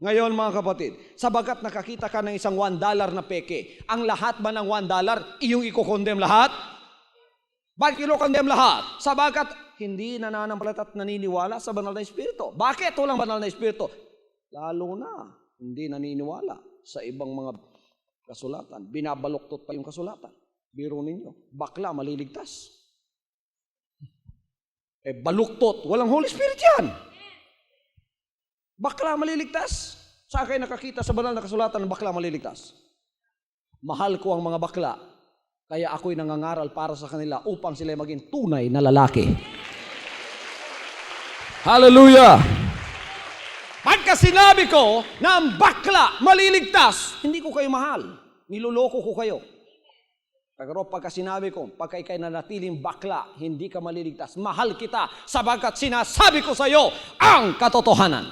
Ngayon mga kapatid, sabagat nakakita ka ng isang $1 na peke, ang lahat ba ng $1, iyong i-condemn lahat? Bakit i-condemn lahat? Sabagat hindi nananampalataya at naniniwala sa banal na Espiritu. Bakit walang banal na Espiritu? Lalo na hindi naniniwala sa ibang mga kasulatan. Binabaluktot pa yung kasulatan. Biro ninyo, bakla maliligtas. Baluktot, walang Holy Spirit yan. Bakla maliligtas. Saan kayo nakakita sa banal na kasulatan ng bakla maliligtas? Mahal ko ang mga bakla, kaya ako'y nangangaral para sa kanila upang sila maging tunay na lalaki. Hallelujah! Pagka sinabi ko na ang bakla maliligtas, hindi ko kayo mahal. Niloloko ko kayo. Pero pagka sinabi ko, pagka ikay nanatiling bakla, hindi ka maliligtas, mahal kita, sabagat sinasabi ko sa iyo ang katotohanan.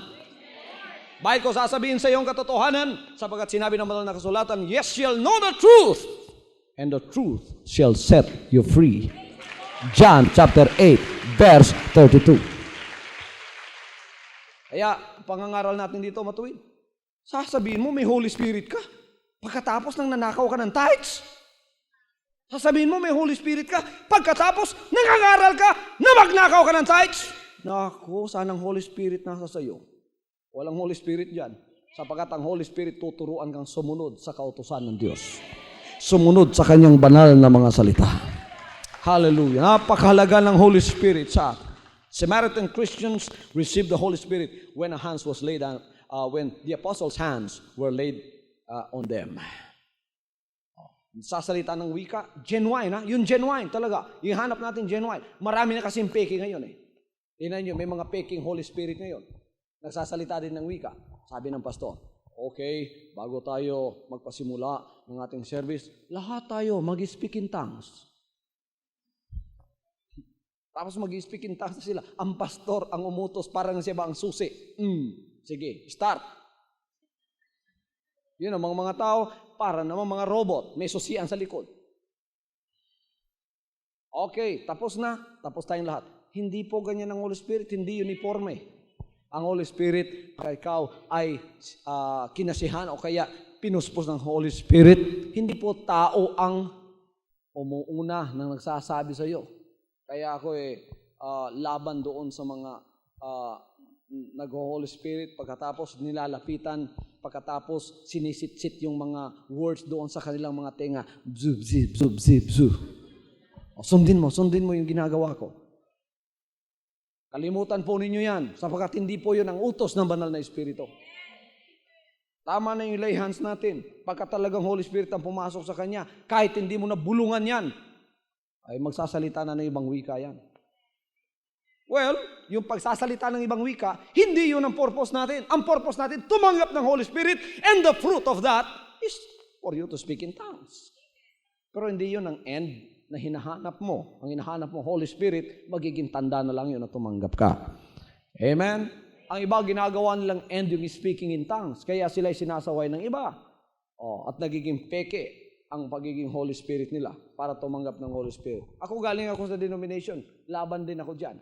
Bakit ko sasabihin sa iyo ang katotohanan? Sabagat sinabi ng banal na kasulatan, yes, shall know the truth, and the truth shall set you free. John chapter 8, verse 32. Kaya, pangangaral natin dito matuwid. Sasabihin mo, may Holy Spirit ka. Pagkatapos nang nanakaw ka ng tithes. Sasabihin mo, may Holy Spirit ka. Pagkatapos, nangangaral ka na magnakaw ka ng tithes. Naku, saan ang Holy Spirit nasa sayo? Walang Holy Spirit dyan. Sapagat ang Holy Spirit tuturuan kang sumunod sa kautusan ng Diyos. Sumunod sa kanyang banal na mga salita. Hallelujah. Napakahalaga ng Holy Spirit sa atin. Samaritan Christians received the Holy Spirit when a hands was laid on, when the apostles' hands were laid on them. Sasalita ng wika, genuine ha? Yung genuine talaga. Yung hanap natin genuine. Marami na kasing peke ngayon eh. Tingnan nyo, may mga peking Holy Spirit ngayon. Nagsasalita din ng wika. Sabi ng pastor, okay, bago tayo magpasimula ng ating service, lahat tayo mag-speak in tongues. Tapos mag-speak in tongues sila. Ang pastor ang umutos, parang siya ba ang susi? Sige, start. Yun ang mga tao, para naman mga robot, may susian sa likod. Okay, tapos na. Tapos tayong lahat. Hindi po ganyan ang Holy Spirit, hindi uniforme. Ang Holy Spirit, ikaw ay kinasihan o kaya pinuspos ng Holy Spirit, hindi po tao ang umuuna nang nagsasabi sa iyo. Kaya ako laban doon sa mga nag-Holy Spirit, pagkatapos nilalapitan, pagkatapos sinisitsit yung mga words doon sa kanilang mga tenga. Bzub, zib, zub, zib, zub. Sundin mo yung ginagawa ko. Kalimutan po ninyo yan, sapagkat hindi po yun ang utos ng banal na Espiritu. Tama na yung lay hands natin. Pagka talagang Holy Spirit ang pumasok sa kanya, kahit hindi mo na bulungan yan, ay magsasalita na ng ibang wika yan. Well, yung pagsasalita ng ibang wika, hindi yun ang purpose natin. Ang purpose natin, tumanggap ng Holy Spirit, and the fruit of that is for you to speak in tongues. Pero hindi yun ang end na hinahanap mo. Ang hinahanap mo, Holy Spirit, magiging tanda na lang yun na tumanggap ka. Amen? Ang iba, ginagawa nilang end yung speaking in tongues. Kaya sila'y sinasaway ng iba. At nagiging peke ang pagiging Holy Spirit nila para tumanggap ng Holy Spirit. Ako galing ako sa denomination. Laban din ako dyan.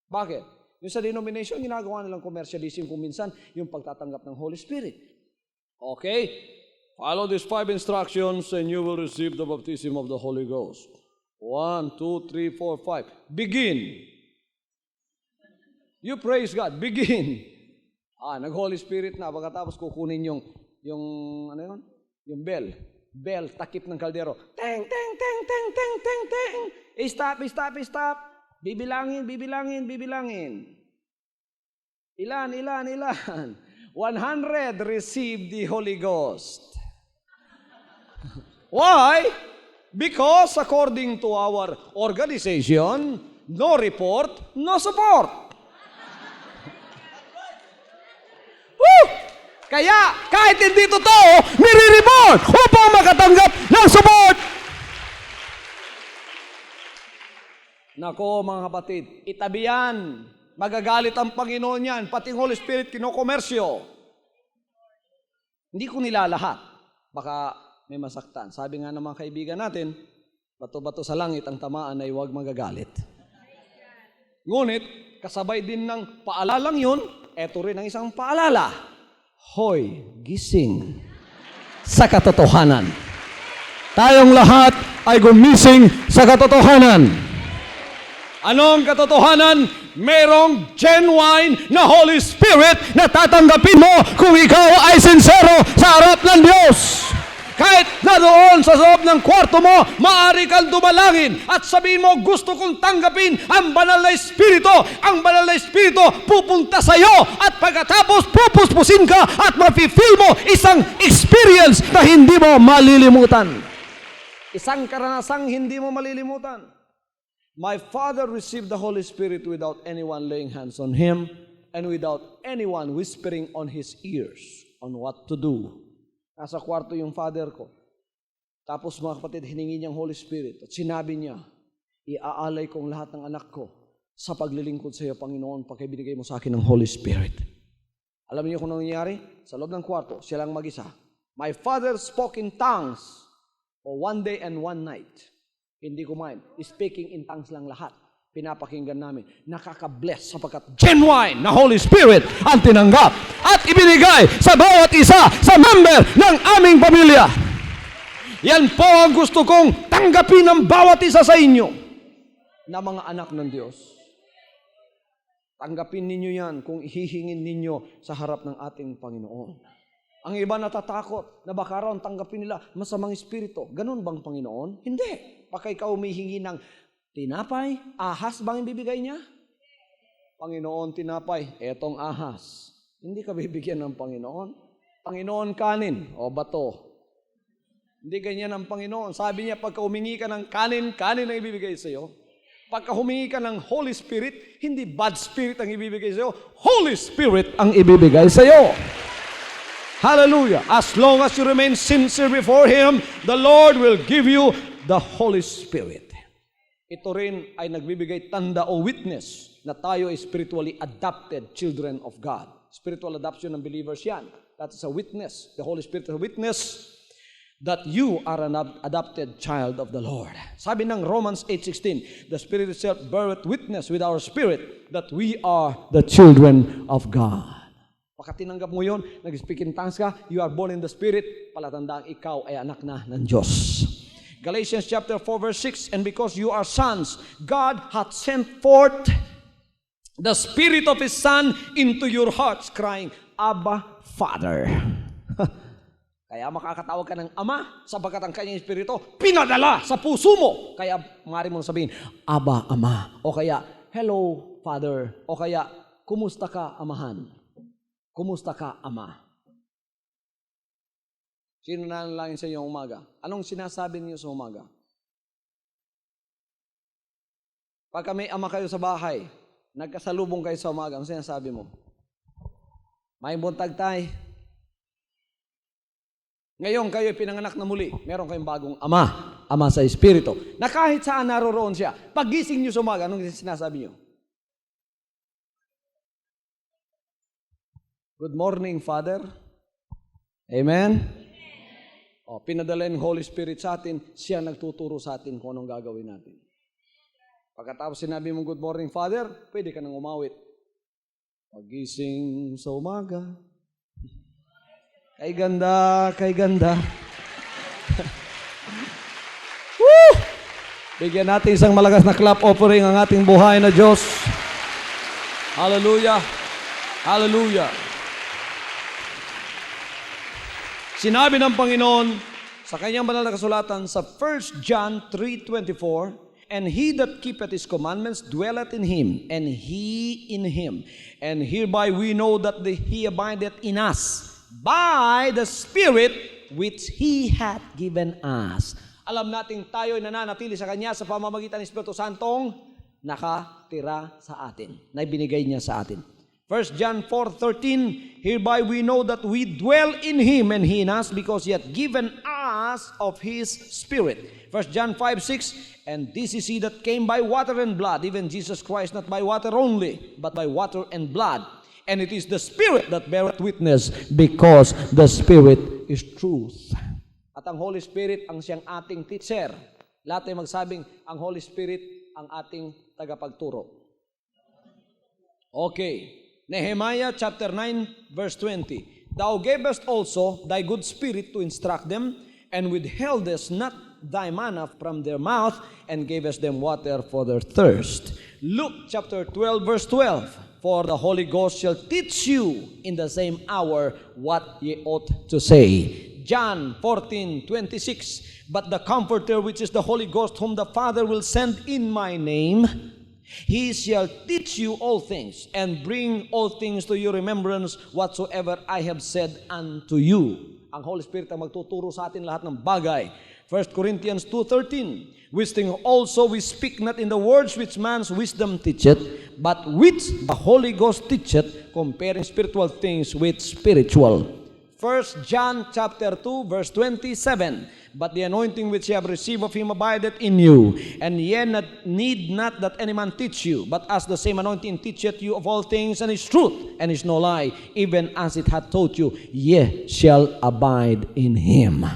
Bakit? Yung sa denomination, ginagawa nilang commercialism kung minsan yung pagtatanggap ng Holy Spirit. Okay? Follow these 5 instructions and you will receive the baptism of the Holy Ghost. 1, 2, 3, 4, 5. Begin. You praise God. Begin. Nag-Holy Spirit na. Pagkatapos kukunin yung ano yun? Yung bell. Bell, takip ng kaldero. Teng, teng, teng, teng, teng, teng, teng. Stop, stop, stop. Bibilangin. Ilan? 100 receive the Holy Ghost. Why? Because according to our organization, no report, no support. Woo! Kaya, kahit hindi totoo, nire-report upang makatanggap ng support. Nako mga kapatid, itabi yan. Magagalit ang Panginoon yan. Pati ang Holy Spirit kinokomersyo. Hindi ko nilalahat. Baka may masaktan. Sabi nga ng mga kaibigan natin, bato-bato sa langit ang tamaan ay huwag magagalit. Ngunit, kasabay din ng paalalang yun, eto rin ang isang paalala. Hoy, gising sa katotohanan. Tayong lahat ay gumising sa katotohanan. Anong katotohanan? Merong genuine na Holy Spirit na tatanggapin mo kung ikaw ay sincero sa harap ng Diyos. Kahit na doon sa loob ng kwarto mo, maaari kang dumalangin at sabihin mo, gusto kong tanggapin ang banal na Espiritu. Ang banal na Espiritu pupunta sa iyo at pagkatapos pupuspusin ka at mafe-feel mo isang experience na hindi mo malilimutan. Isang karanasang hindi mo malilimutan. My father received the Holy Spirit without anyone laying hands on him and without anyone whispering on his ears on what to do. Nasa kwarto yung father ko. Tapos mga kapatid, hiningi niyang Holy Spirit at sinabi niya, iaalay kong lahat ng anak ko sa paglilingkod sa iyo, Panginoon, pagka binigay mo sa akin ng Holy Spirit. Alam niyo kung ano nangyari? Sa loob ng kwarto, silang mag-isa. My father spoke in tongues for one day and one night. Hindi kumain. Speaking in tongues lang lahat. Pinapakinggan namin. Nakaka-bless sapagkat genuine na Holy Spirit ang tinanggap at ibinigay sa bawat isa sa member ng aming pamilya. Yan po ang gusto kong tanggapin ng bawat isa sa inyo na mga anak ng Diyos. Tanggapin ninyo yan kung ihihingin ninyo sa harap ng ating Panginoon. Ang iba natatakot na baka raw tanggapin nila masamang espiritu. Ganun bang Panginoon? Hindi. Baka ikaw humihingi ng tinapay, ahas bang ibibigay niya? Panginoon, tinapay, etong ahas. Hindi ka bibigyan ng Panginoon. Panginoon, kanin o bato. Hindi ganyan ang Panginoon. Sabi niya, pagka humingi ka ng kanin, kanin ang ibibigay sa iyo. Pagka humingi ka ng Holy Spirit, hindi bad spirit ang ibibigay sa iyo. Holy Spirit ang ibibigay sa iyo. Hallelujah. As long as you remain sincere before Him, the Lord will give you the Holy Spirit. Ito rin ay nagbibigay tanda o witness na tayo ay spiritually adopted children of God. Spiritual adoption ng believers yan. That is a witness. The Holy Spirit is a witness that you are an adopted child of the Lord. Sabi ng Romans 8:16, the Spirit itself beareth witness with our spirit that we are the children of God. Pagka tinanggap mo yun, nag-speak in tongues ka, you are born in the Spirit, palatandaan ikaw ay anak na ng Diyos. Galatians chapter 4 verse 6, and because you are sons, God hath sent forth the Spirit of His Son into your hearts, crying, Abba, Father. Kaya makakatawag ka ng Ama, sapagkat ang kanyang Espiritu pinadala sa puso mo. Kaya maaari mo sabihin, Abba, Ama. O kaya, Hello, Father. O kaya, Kumusta ka, Amahan? Kumusta ka, Ama? Sino nanalangin sa inyo umaga? Anong sinasabi niyo sa umaga? Pagka may ama kayo sa bahay, nagkasalubong kayo sa umaga, anong sinasabi mo? May buntag tay. Ngayon kayo pinanganak na muli, meron kayong bagong ama, ama sa Espiritu, na kahit saan naroroon siya, pagising niyo sa umaga, anong sinasabi niyo? Good morning, Father. Amen? O, pinadala ng Holy Spirit sa atin, siya nagtuturo sa atin kung anong gagawin natin. Pagkatapos sinabi mong good morning, Father, pwede ka nang umawit. Pagising sa umaga, kay ganda, kay ganda. Woo! Bigyan natin isang malakas na clap offering ang ating buhay na Diyos. Hallelujah! Hallelujah! Sinabi ng Panginoon sa kanyang banal na kasulatan sa 1 John 3:24, and he that keepeth his commandments dwelleth in him, and he in him. And hereby we know that he abideth in us by the Spirit which He hath given us. Alam nating tayo'y nananatili sa Kanya sa pamamagitan ng Espiritu Santong nakatira sa atin, na ibinigay niya sa atin. 1 John 4:13, hereby we know that we dwell in Him and He in us, because He hath given us of His Spirit. 1 John 5:6, and this is He that came by water and blood, even Jesus Christ, not by water only, but by water and blood. And it is the Spirit that beareth witness, because the Spirit is truth. At ang Holy Spirit ang siyang ating teacher. Lahat ay magsabing, ang Holy Spirit ang ating tagapagturo. Okay. Nehemiah chapter 9 verse 20. Thou gavest also thy good spirit to instruct them, and withheldest not thy manna from their mouth, and gavest them water for their thirst. Luke chapter 12 verse 12. For the Holy Ghost shall teach you in the same hour what ye ought to say. John 14:26. But the Comforter, which is the Holy Ghost, whom the Father will send in my name, He shall teach you all things, and bring all things to your remembrance whatsoever I have said unto you. Ang Holy Spirit ang magtuturo sa atin lahat ng bagay. 1 Corinthians 2:13, which thing also we speak not in the words which man's wisdom teacheth, but which the Holy Ghost teacheth, comparing spiritual things with spiritual. 1 John chapter 2 verse 27, but the anointing which ye have received of Him abideth in you, and ye need not that any man teach you, but as the same anointing teacheth you of all things, and is truth, and is no lie, even as it hath taught you, ye shall abide in Him.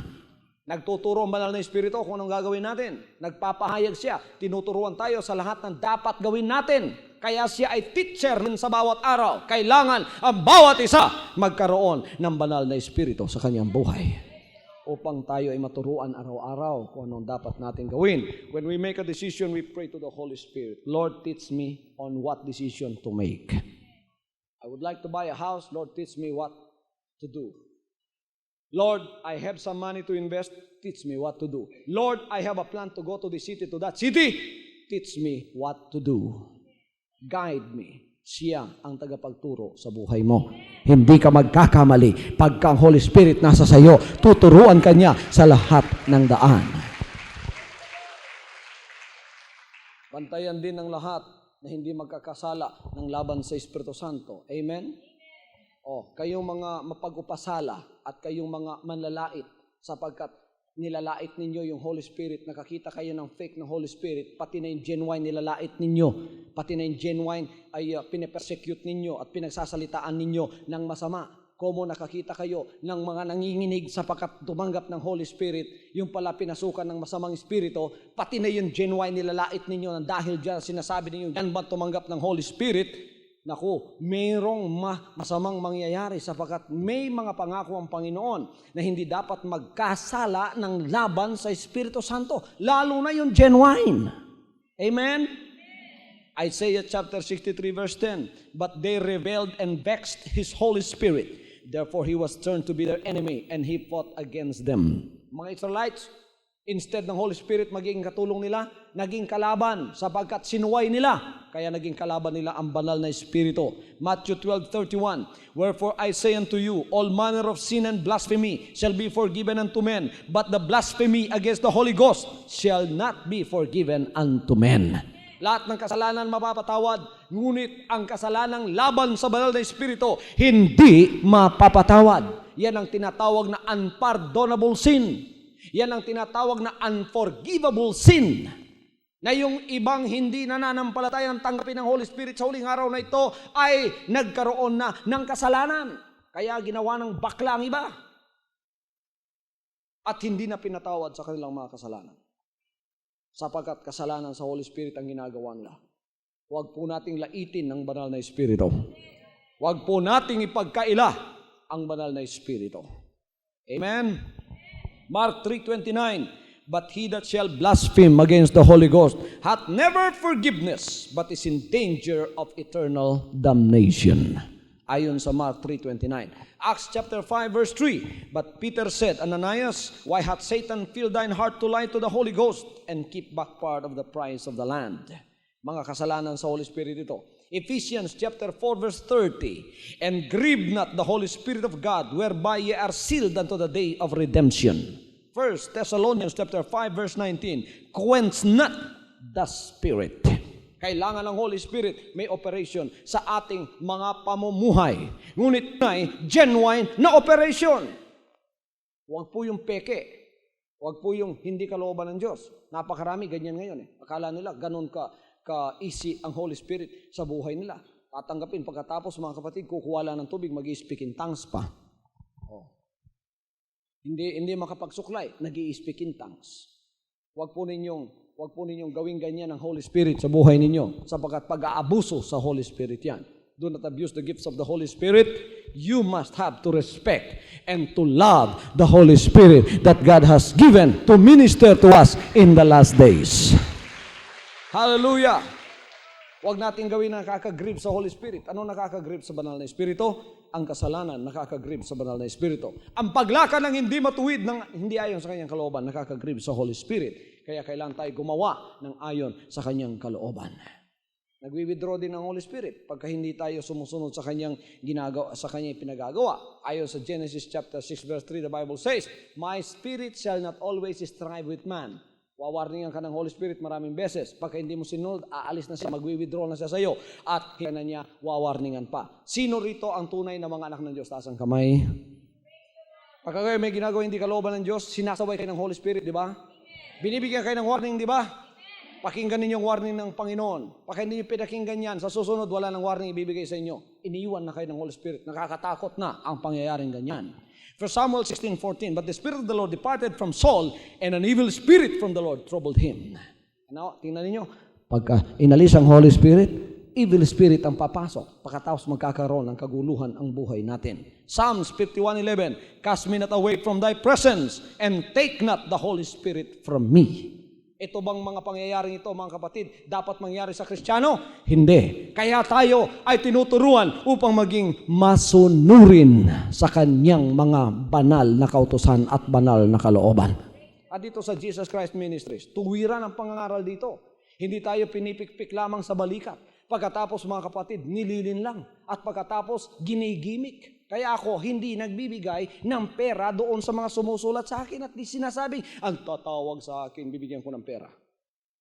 Nagtuturo ang banal na Espiritu kung anong gagawin natin. Nagpapahayag siya. Tinuturuan tayo sa lahat ng dapat gawin natin. Kaya siya ay teacher sa bawat araw. Kailangan ang bawat isa magkaroon ng banal na Espiritu sa kanyang buhay, upang tayo ay maturuan araw-araw kung anong dapat natin gawin. When we make a decision, we pray to the Holy Spirit. Lord, teach me on what decision to make. I would like to buy a house. Lord, teach me what to do. Lord, I have some money to invest. Teach me what to do. Lord, I have a plan to go to the city, to that city. Teach me what to do. Guide me. Siya ang tagapagturo sa buhay mo. Hindi ka magkakamali. Pagka ang Holy Spirit nasa sayo, tuturuan ka niya sa lahat ng daan. Bantayan din ng lahat na hindi magkakasala ng laban sa Espiritu Santo. Amen? Kayong mga mapag-upasala at kayong mga manlalait, sapagkat nilalait ninyo yung Holy Spirit, nakakita kayo ng fake na Holy Spirit, pati na yung genuine nilalait ninyo, pati na yung genuine ay pinapersecute ninyo at pinagsasalitaan ninyo ng masama. Como nakakita kayo ng mga nanginginig sapagkat tumanggap ng Holy Spirit, yung pala pinasukan ng masamang espiritu, pati na yung genuine nilalait ninyo na dahil dyan sinasabi ninyo, yan ba tumanggap ng Holy Spirit? Naku, mayroong masamang mangyayari sapagkat may mga pangako ang Panginoon na hindi dapat magkasala ng laban sa Espiritu Santo, lalo na yung genuine. Amen? Isaiah chapter 63 verse 10, but they rebelled and vexed His Holy Spirit. Therefore He was turned to be their enemy, and He fought against them. Mga Israelites, instead ng Holy Spirit maging katulong nila, naging kalaban sapagkat sinuway nila. Kaya naging kalaban nila ang banal na Espiritu. Matthew 12:31, wherefore I say unto you, all manner of sin and blasphemy shall be forgiven unto men, but the blasphemy against the Holy Ghost shall not be forgiven unto men. Lahat ng kasalanan mapapatawad, ngunit ang kasalanang laban sa banal na Espiritu, hindi mapapatawad. Yan ang tinatawag na unpardonable sin. Yan ang tinatawag na unforgivable sin. Na yung ibang hindi nananampalataya ng tanggapin ng Holy Spirit sa huling araw na ito ay nagkaroon na ng kasalanan. Kaya ginawa ng bakla ang iba. At hindi na pinatawad sa kanilang mga kasalanan. Sapagkat kasalanan sa Holy Spirit ang ginagawa nila. Huwag po nating laitin ng banal na Espiritu. Huwag po nating ipagkaila ang banal na Espiritu. Amen? Mark 3:29, but he that shall blaspheme against the Holy Ghost hath never forgiveness, but is in danger of eternal damnation. Ayon sa Mark 3:29. Acts chapter 5 verse 3, but Peter said, Ananias, why hath Satan filled thine heart to lie to the Holy Ghost and keep back part of the price of the land? Mga kasalanan sa Holy Spirit ito. Ephesians chapter 4 verse 30, and grieve not the Holy Spirit of God, whereby ye are sealed unto the day of redemption. 1 Thessalonians chapter 5 verse 19, quench not the Spirit. Kailangan ng Holy Spirit may operation sa ating mga pamumuhay. Ngunit ay genuine na operation. Huwag po yung peke. Huwag po yung hindi kalooban ng Diyos. Napakarami ganyan ngayon eh. Akala nila ganun ka-easy ang Holy Spirit sa buhay nila. Tatanggapin pagkatapos mga kapatid, kukuha lang ng tubig, mag-i-speak in tongues pa. Oh. Hindi makapagsuklay, nag-i-speak in tongues. Huwag po ninyong gawing ganyan ang Holy Spirit sa buhay ninyo, sapagkat pag-aabuso sa Holy Spirit yan. Do not abuse the gifts of the Holy Spirit. You must have to respect and to love the Holy Spirit that God has given to minister to us in the last days. Hallelujah! Huwag natin gawin na nakaka-grieve sa Holy Spirit. Ano nakaka-grieve sa banal na Espiritu? Ang kasalanan nakaka-grieve sa banal na Espiritu. Ang paglakad ng hindi matuwid, ng hindi ayon sa kanyang kalooban, nakaka-grieve sa Holy Spirit. Kaya kailangan tayo gumawa ng ayon sa kanyang kalooban. Nagwi-withdraw din ang Holy Spirit pagka hindi tayo sumusunod sa kanyang ginagawa, sa kanyang pinagagawa. Ayon sa Genesis chapter 6 verse 3, the Bible says, "My spirit shall not always strive with man." Wawarningan ka ng Holy Spirit maraming beses. Pagka hindi mo sinunod, aalis na siya, magwi-withdraw na siya sa iyo, at hindi na niya wawarningan pa. Sino rito ang tunay na mga anak ng Diyos? Taas ang kamay. Pagka kayo may ginagawa hindi kalooban ng Diyos, sinasaway kayo ng Holy Spirit, di ba? Binibigyan kayo ng warning, di ba? Pakinggan ninyo yung warning ng Panginoon. Pagka hindi nyo pinakinggan yan, sa susunod, wala ng warning ibibigay sa inyo. Iniiwan na kayo ng Holy Spirit. Nakakatakot na ang pangyayaring ganyan. For Samuel 16:14, but the Spirit of the Lord departed from Saul, and an evil spirit from the Lord troubled him. Ano, tingnan ninyo, pagka inalis ang Holy Spirit, evil spirit ang papasok. Pagkatapos magkakaroon ng kaguluhan ang buhay natin. Psalms 51:11, cast me not away from thy presence, and take not the Holy Spirit from me. Ito bang mga pangyayaring ito, mga kapatid, dapat mangyari sa Kristiyano? Hindi. Kaya tayo ay tinuturuan upang maging masunurin sa kanyang mga banal na kautusan at banal na kalooban. At dito sa Jesus Christ Ministries, tuwiran ang pangangaral dito. Hindi tayo pinipikpik lamang sa balikat. Pagkatapos, mga kapatid, nililin lang. At pagkatapos, ginigimik. Kaya ako hindi nagbibigay ng pera doon sa mga sumusulat sa akin at di sinasabing, ang tatawag sa akin, bibigyan ko ng pera.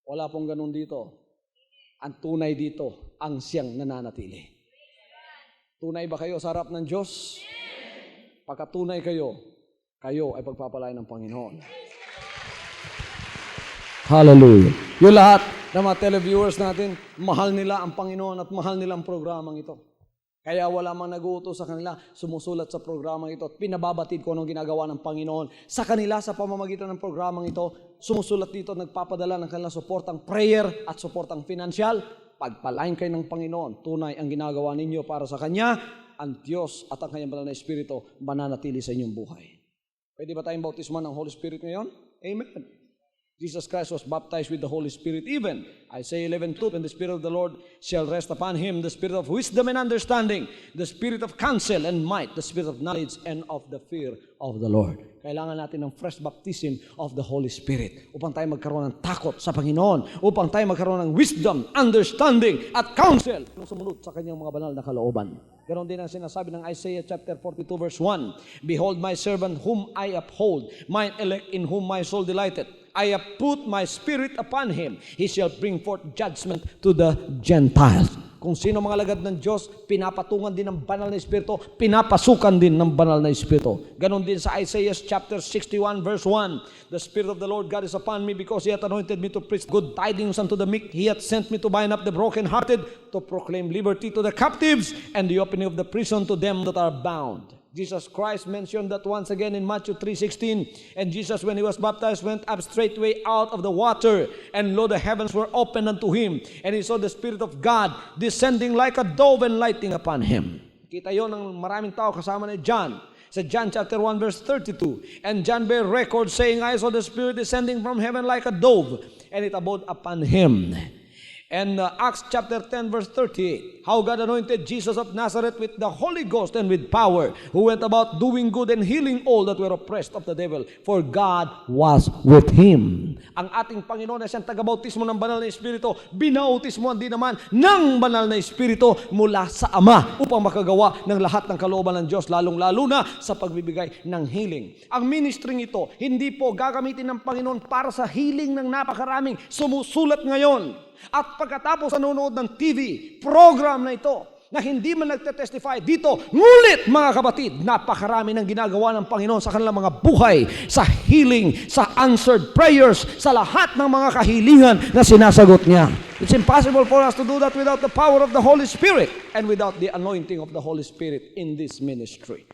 Wala pong ganun dito. Ang tunay dito, ang siyang nananatili. Tunay ba kayo sa harap ng Diyos? Pagkatunay kayo ay pagpapalain ng Panginoon. Hallelujah. Yung lahat ng mga televiewers natin, mahal nila ang Panginoon at mahal nila ang programang ito. Kaya wala mang nag-uutos sa kanila, sumusulat sa programang ito at pinababatid ko anong ginagawa ng Panginoon sa kanila sa pamamagitan ng programang ito. Sumusulat dito at nagpapadala ng kanilang suportang prayer at suportang financial. Pagpalain kayo ng Panginoon, tunay ang ginagawa ninyo para sa Kanya, ang Diyos at ang Kanyang banal na Espiritu mananatili sa inyong buhay. Pwede ba tayong bautisman ng Holy Spirit ngayon? Amen. Jesus Christ was baptized with the Holy Spirit even. Isaiah 11:2, and the Spirit of the Lord shall rest upon him, the Spirit of wisdom and understanding, the Spirit of counsel and might, the Spirit of knowledge and of the fear of the Lord. Kailangan natin ng fresh baptism of the Holy Spirit upang tayo magkaroon ng takot sa Panginoon, upang tayo magkaroon ng wisdom, understanding, at counsel nung sumunod sa kanyang mga banal na kalooban. Ganon din ang sinasabi ng Isaiah chapter 42 verse 1, behold my servant whom I uphold, mine elect in whom my soul delighted. I have put my spirit upon him. He shall bring forth judgment to the Gentiles. Kung sino mga lagad ng Diyos, pinapatungan din ng banal na Espiritu, pinapasukan din ng banal na Espiritu. Ganon din sa Isaiah chapter 61 verse 1. The Spirit of the Lord God is upon me because He hath anointed me to preach good tidings unto the meek. He hath sent me to bind up the brokenhearted, to proclaim liberty to the captives, and the opening of the prison to them that are bound. Jesus Christ mentioned that once again in Matthew 3:16. And Jesus, when he was baptized, went up straightway out of the water, and lo, the heavens were opened unto him, and he saw the Spirit of God descending like a dove and lighting upon him. Kita yon ng maraming tao kasama ni John. Sa John chapter 1 verse 32. And John bare record saying, I saw the Spirit descending from heaven like a dove, and it abode upon him. And Acts chapter 10 verse 38, how God anointed Jesus of Nazareth with the Holy Ghost and with power, who went about doing good and healing all that were oppressed of the devil, for God was with him. Ang ating Panginoon na siyang tagabautismo ng banal na Espiritu, binautismoan din naman ng banal na Espiritu mula sa Ama upang makagawa ng lahat ng kalooban ng Diyos, lalong-lalo na sa pagbibigay ng healing. Ang ministering ito, hindi po gagamitin ng Panginoon para sa healing ng napakaraming sumusulat ngayon. At pagkatapos nanonood ng TV, program na ito, na hindi man nagtetestify dito, ngulit mga kapatid, napakarami ng ginagawa ng Panginoon sa kanilang mga buhay, sa healing, sa answered prayers, sa lahat ng mga kahilingan na sinasagot niya. It's impossible for us to do that without the power of the Holy Spirit and without the anointing of the Holy Spirit in this ministry.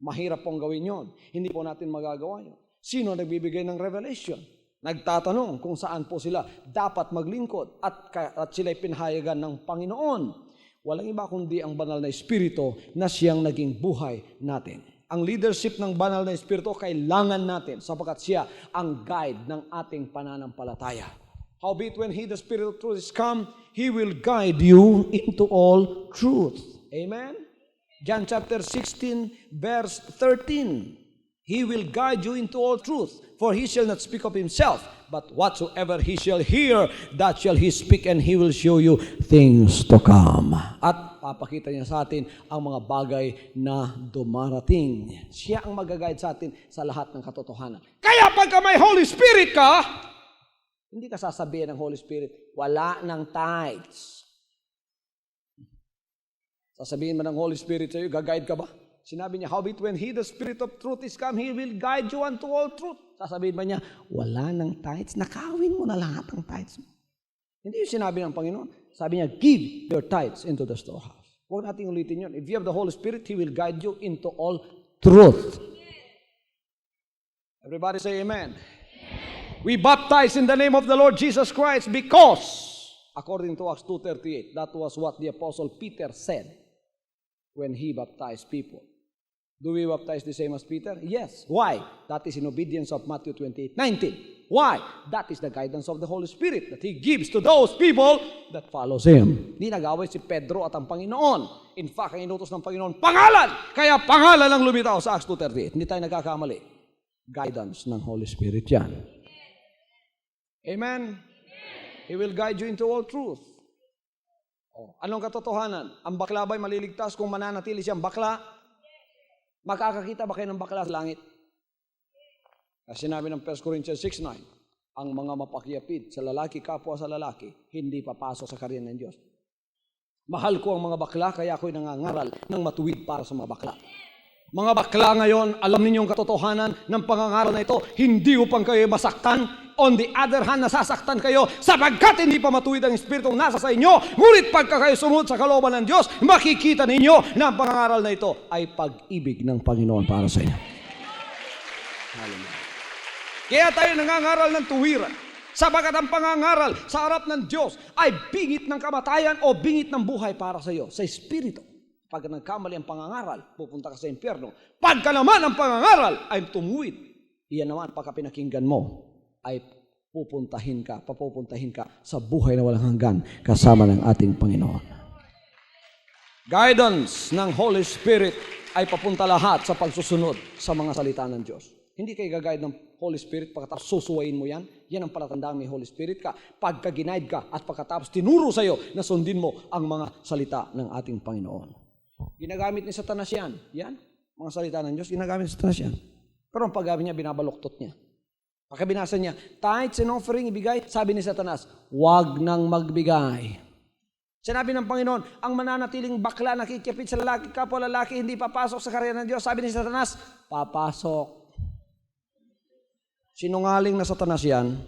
Mahirap pong gawin yon. Hindi po natin magagawa yon. Sino nagbibigay ng revelation? Nagtatanong kung saan po sila dapat maglingkod at sila'y pinahayagan ng Panginoon. Walang iba kundi ang banal na Espiritu na siyang naging buhay natin. Ang leadership ng banal na Espiritu kailangan natin sapagkat siya ang guide ng ating pananampalataya. Howbeit when He, the Spirit of truth, is come, He will guide you into all truth. Amen? John chapter 16, verse 13. He will guide you into all truth, for He shall not speak of Himself, but whatsoever He shall hear, that shall He speak, and He will show you things to come. At papakita niya sa atin ang mga bagay na dumarating. Siya ang mag-guide sa atin sa lahat ng katotohanan. Kaya pagka may Holy Spirit ka, hindi ka sasabihin ng Holy Spirit, wala ng tithes. Sasabihin mo ng Holy Spirit sa iyo, gag-guide ka ba? Sinabi niya, howbeit when He, the Spirit of truth, is come, He will guide you unto all truth. Sasabihin ba niya, wala ng tithes, nakawin mo na lahat ng tithes mo. Hindi yung sinabi ng Panginoon. Sabi niya, give your tithes into the storehouse. Huwag natin ulitin yun. If you have the Holy Spirit, He will guide you into all truth. Everybody say amen. We baptize in the name of the Lord Jesus Christ because, according to Acts 2:38, that was what the Apostle Peter said when he baptized people. Do we baptize the same as Peter? Yes. Why? That is in obedience of Matthew 28:19. Why? That is the guidance of the Holy Spirit that He gives to those people that follows Him. Hindi nag-away si Pedro at ang Panginoon. In fact, ang inutos ng Panginoon, pangalan! Kaya pangalan ang lumitaw sa Acts 2:38. Hindi tayo nagkakamali. Guidance ng Holy Spirit yan. Amen? He will guide you into all truth. Anong katotohanan? Ang bakla ba'y maliligtas kung mananatili siyang bakla? Makakakita ba kayo ng bakla sa langit? Kasi sinabi ng 1 Corinthians 6:9, ang mga mapakyapid sa lalaki kapwa sa lalaki, hindi papasok sa kaharian ng Diyos. Mahal ko ang mga bakla, kaya ako'y nangangaral ng matuwid para sa mga bakla. Mga bakla ngayon, alam ninyong katotohanan ng pangangaral na ito, hindi upang kayo masaktan. On the other hand, nasasaktan kayo sapagkat hindi pa matuwid ang Espiritong nasa sa inyo. Ngunit pagka kayo sumunod sa kalooban ng Diyos, makikita ninyo na ang pangangaral na ito ay pag-ibig ng Panginoon para sa inyo. Hallelujah. Kaya tayo nangangaral ng tuwiran. Sapagkat ang pangangaral sa harap ng Diyos ay bingit ng kamatayan o bingit ng buhay para sa iyo, sa Espiritu. Pag nagkamali ang pangangaral, pupunta ka sa impyerno. Pagka naman ang pangangaral ay tumuwid, iyan naman pagka pinakinggan mo, ay papupuntahin ka sa buhay na walang hanggan kasama ng ating Panginoon. Guidance ng Holy Spirit ay papunta lahat sa pagsusunod sa mga salita ng Diyos. Hindi kayo gagayad ng Holy Spirit pagkatapos susuwain mo yan. Yan ang palatandaan may Holy Spirit ka. Pagka ginaid ka at pagkatapos tinuro sa'yo na sundin mo ang mga salita ng ating Panginoon. Ginagamit ni Satanas yan. Yan, mga salita ng Diyos, ginagamit ni Satanas yan. Pero ang paggamit niya, binabaluktot niya. Pagka binasa niya, tithes and offering ibigay, sabi ni Satanas, huwag nang magbigay. Sinabi ng Panginoon, ang mananatiling bakla nakikipit sa lalaki, kapwa lalaki, hindi papasok sa kaharian ng Diyos. Sabi ni Satanas, papasok. Sinungaling na Satanas yan,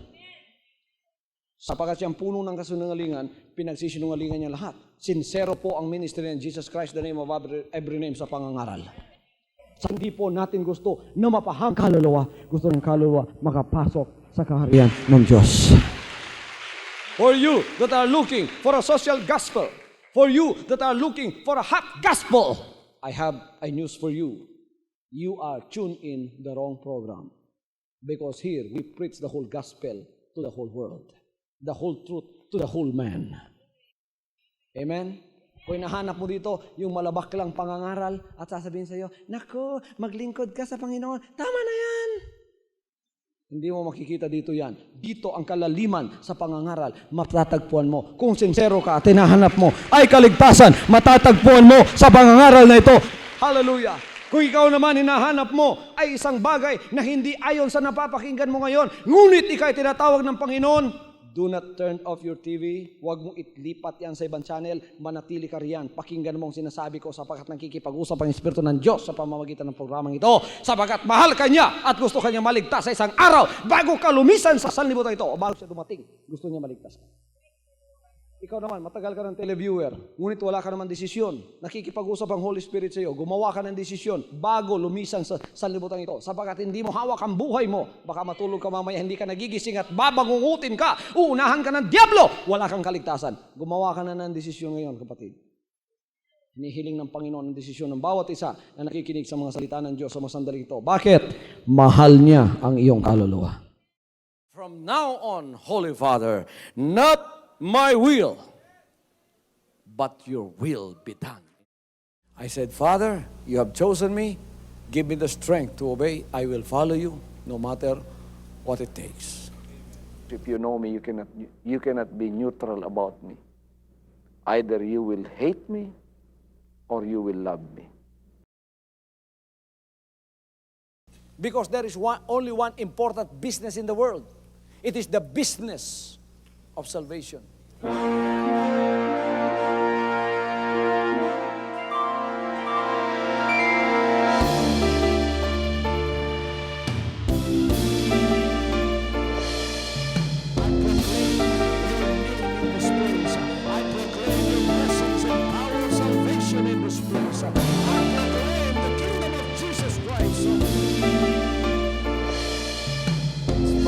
sapagkat siyang puno ng kasinungalingan, pinagsisinungalingan niya lahat. Sincero po ang ministry ng Jesus Christ, the name of every name sa pangangaral. Sa hindi po natin gusto na mapahang kaluluwa, gusto ng kaluluwa makapasok sa kaharian ng Diyos. For you that are looking for a social gospel, for you that are looking for a hot gospel, I have a news for you. You are tuned in the wrong program. Because here we preach the whole gospel to the whole world. The whole truth to the whole man. Amen? Kung nahanap mo dito yung malabaklang pangangaral at sasabihin sa iyo, naku, maglingkod ka sa Panginoon. Tama na yan. Hindi mo makikita dito yan. Dito ang kalaliman sa pangangaral, matatagpuan mo. Kung sincero ka at hinahanap mo ay kaligtasan, matatagpuan mo sa pangangaral na ito. Hallelujah! Kung ikaw naman hinahanap mo ay isang bagay na hindi ayon sa napapakinggan mo ngayon, ngunit ikaw ay tinatawag ng Panginoon, do not turn off your TV. Huwag mong itlipat yan sa ibang channel. Manatili ka riyan. Pakinggan mo ang sinasabi ko sapagkat nakikipag-usap ang Espiritu ng Diyos sa pamamagitan ng programang ito. Sapagkat mahal ka niya at gusto ka niya maligtas sa isang araw bago ka lumisan sa sanlibutan ito o bago siya dumating. Gusto niya maligtas ka. Ikaw naman, matagal ka ng televiewer, ngunit wala ka naman desisyon. Nakikipag-usap ang Holy Spirit sa iyo. Gumawa ka ng desisyon bago lumisan sa sanlibutan ito. Sapagkat hindi mo hawak ang buhay mo. Baka matulog ka mamaya, hindi ka nagigising at babangungutin ka. Uunahan ka ng diablo. Wala kang kaligtasan. Gumawa ka na ng desisyon ngayon, kapatid. Hinihiling ng Panginoon ang desisyon ng bawat isa na nakikinig sa mga salita ng Diyos sa mga sandali ito. Bakit? Mahal niya ang iyong kaluluwa. From now on, Holy Father, not my will, but your will be done. I said, Father, you have chosen me. Give me the strength to obey. I will follow you no matter what it takes. If you know me, you cannot be neutral about me. Either you will hate me or you will love me. Because there is only one important business in the world. It is the business of salvation.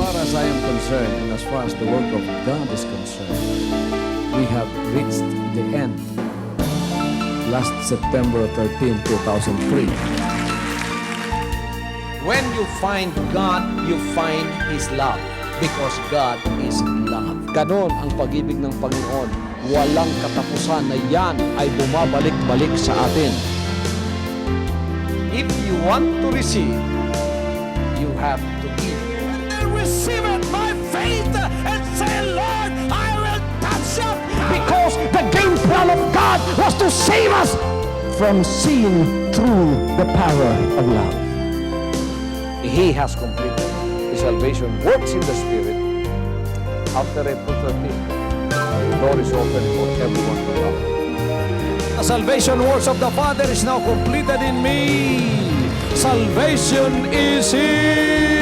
As far as I am concerned, and as far as the work of God is concerned, we have reached the end. Last September 13, 2003. When you find God, you find His love. Because God is love. Ganon ang pag-ibig ng Panginoon. Walang katapusan na yan ay bumabalik-balik sa atin. If you want to receive, you have to give. Receive it by faith and say, Lord, I will touch you. Because the game plan of God was to save us from sin through the power of love. He has completed. The salvation works in the Spirit. After April 13th, the door is open for everyone to love. The salvation works of the Father is now completed in me. Salvation is here.